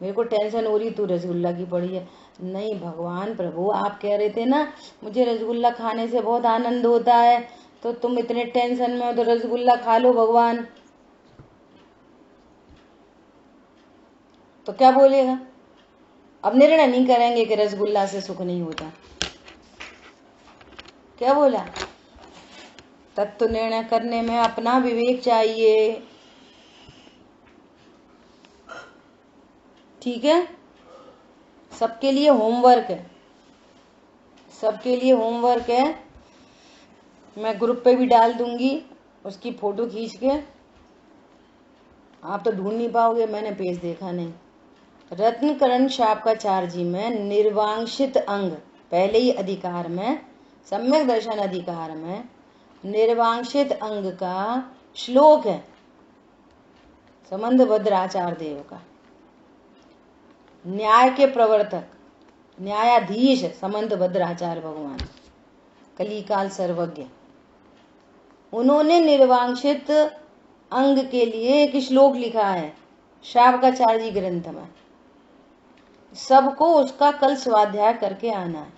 मेरे को टेंशन हो रही तू रसगुल्ला की पड़ी है। नहीं भगवान प्रभु, आप कह रहे थे ना मुझे रसगुल्ला खाने से बहुत आनंद होता है, तो तुम इतने टेंशन में हो तो रसगुल्ला खा लो भगवान। तो क्या बोलेगा, अब निर्णय नहीं करेंगे कि रसगुल्ला से सुख नहीं होता। क्या बोला, तत्व निर्णय करने में अपना विवेक चाहिए। ठीक है, सबके लिए होमवर्क है, सबके लिए होमवर्क है। मैं ग्रुप पे भी डाल दूंगी उसकी फोटो खींच के, आप तो ढूंढ नहीं पाओगे, मैंने पेज देखा नहीं। रत्नकरण शापकाचार्य जी में निर्वांशित अंग, पहले ही अधिकार में सम्यक दर्शन अधिकार में निर्वांशित अंग का श्लोक है, संबंधभद्र आचार्य देव का। न्याय के प्रवर्तक न्यायाधीश संबंधभद्र आचार्य भगवान, कलिकाल सर्वज्ञ, उन्होंने निर्वांशित अंग के लिए एक श्लोक लिखा है शापकाचार्य जी ग्रंथ में। सबको उसका कल स्वाध्याय करके आना है।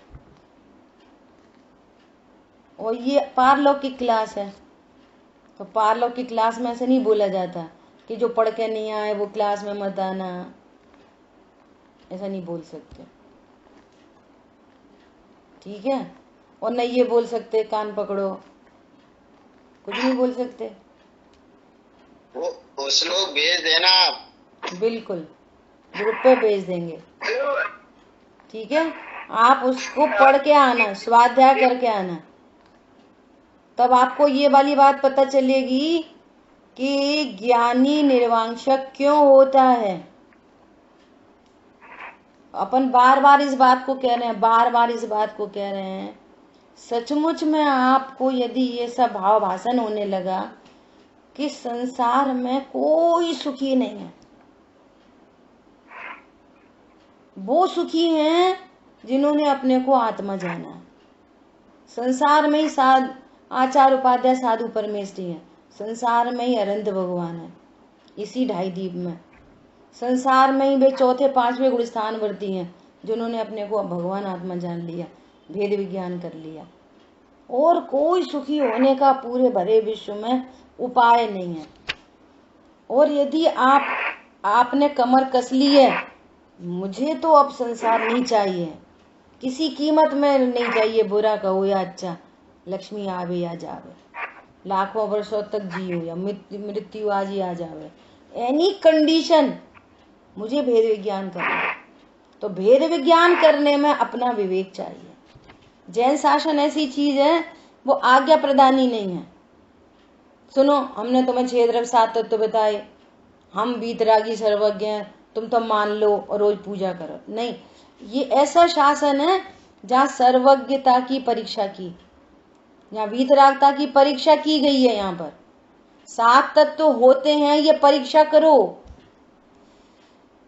और ये पारलौकिक क्लास है, तो पारलौकिक क्लास में ऐसे नहीं बोला जाता कि जो पढ़ के नहीं आए वो क्लास में मत आना, ऐसा नहीं बोल सकते। ठीक है, और नहीं ये बोल सकते कान पकड़ो, कुछ नहीं बोल सकते। वो श्लोक भेज देना आप। बिल्कुल, ग्रुप पे भेज देंगे। ठीक है, आप उसको पढ़ के आना, स्वाध्याय करके आना, तब आपको ये वाली बात पता चलेगी कि ज्ञानी निर्वांशक क्यों होता है। अपन बार बार इस बात को कह रहे हैं, बार बार इस बात को कह रहे हैं। सचमुच में आपको यदि ये सब भाव भाषण होने लगा कि संसार में कोई सुखी नहीं है, वो सुखी हैं जिन्होंने अपने को आत्मा जाना है। संसार में ही आचार्य उपाध्याय साधु परमेष्ठी है, संसार में ही अनंत भगवान है, इसी ढाई दीप में। संसार में ही वे चौथे पांचवें गुण स्थान वर्ती हैं जिन्होंने अपने को भगवान आत्मा जान लिया, भेद विज्ञान कर लिया। और कोई सुखी होने का पूरे भरे विश्व में उपाय नहीं है। और यदि आपने कमर कस ली है, मुझे तो अब संसार नहीं चाहिए, किसी कीमत में नहीं चाहिए, बुरा कहो या अच्छा, लक्ष्मी आवे या जावे, लाखों वर्षों तक जियो या मृत्यु आज ही आ जावे, एनी कंडीशन, मुझे भेद विज्ञान करना है। तो भेद विज्ञान करने में अपना विवेक चाहिए। जैन शासन ऐसी चीज है, वो आज्ञा प्रदानी नहीं है। सुनो, हमने तुम्हें 6 द्रव्य 7 तत्व बताए, हम वीतरागी सर्वज्ञ हैं, तुम तो मान लो और रोज पूजा करो। नहीं, ये ऐसा शासन है जहाँ सर्वज्ञता की परीक्षा की, यहाँ वीतरागता की परीक्षा की गई है। यहाँ पर 7 तत्व होते हैं, ये परीक्षा करो।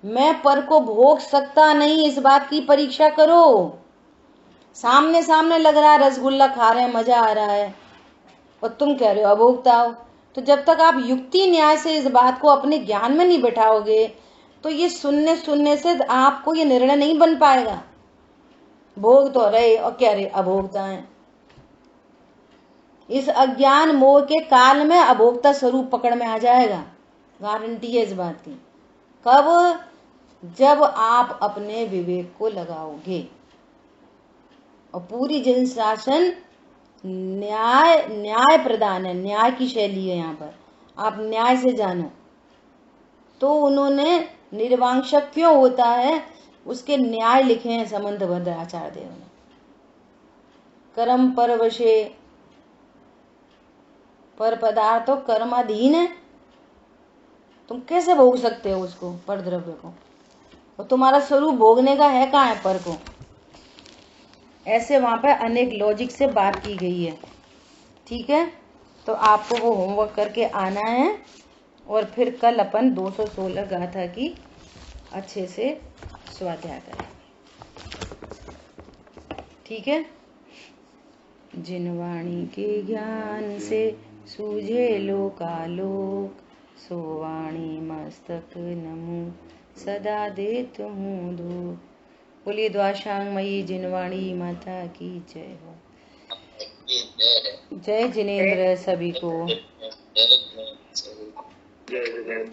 मैं पर को भोग सकता नहीं, इस बात की परीक्षा करो। सामने सामने लग रहा है रसगुल्ला खा रहे हैं, मजा आ रहा है, और तुम कह रहे हो अभोक्ता हो। तो जब तक आप युक्ति न्याय से इस बात को अपने ज्ञान में नहीं बैठाओगे, तो ये सुनने से आपको ये निर्णय नहीं बन पाएगा। भोग तो रहे और कह रहे अभोक्ता है। इस अज्ञान मोह के काल में अभोक्ता स्वरूप पकड़ में आ जाएगा, गारंटी है इस बात की। कब? जब आप अपने विवेक को लगाओगे। और पूरी जन शासन न्याय प्रदान है, न्याय की शैली है। यहाँ पर आप न्याय से जानो। तो उन्होंने निर्वांशक क्यों होता है, उसके न्याय लिखे हैं संबंधभद्र आचार्य देव ने। कर्म परवशे, पर पदार्थ तो कर्माधीन है, तुम कैसे भोग सकते हो उसको, पर द्रव्य को, और तुम्हारा स्वरूप भोगने का है कहाँ है पर को। ऐसे वहां पे अनेक लॉजिक से बात की गई है। ठीक है, तो आपको वो होमवर्क करके आना है और फिर कल अपन 216 गाथा की अच्छे से स्वाध्याय करेंगे। ठीक है। जिनवाणी के ज्ञान से सूझे लोकालोक, सो वाणी मस्तक नमो सदा देत हूँ धूप। बोलिए द्वाशांगमयी जिनवाणी माता की जय हो। जय जिनेन्द्र सभी को। जय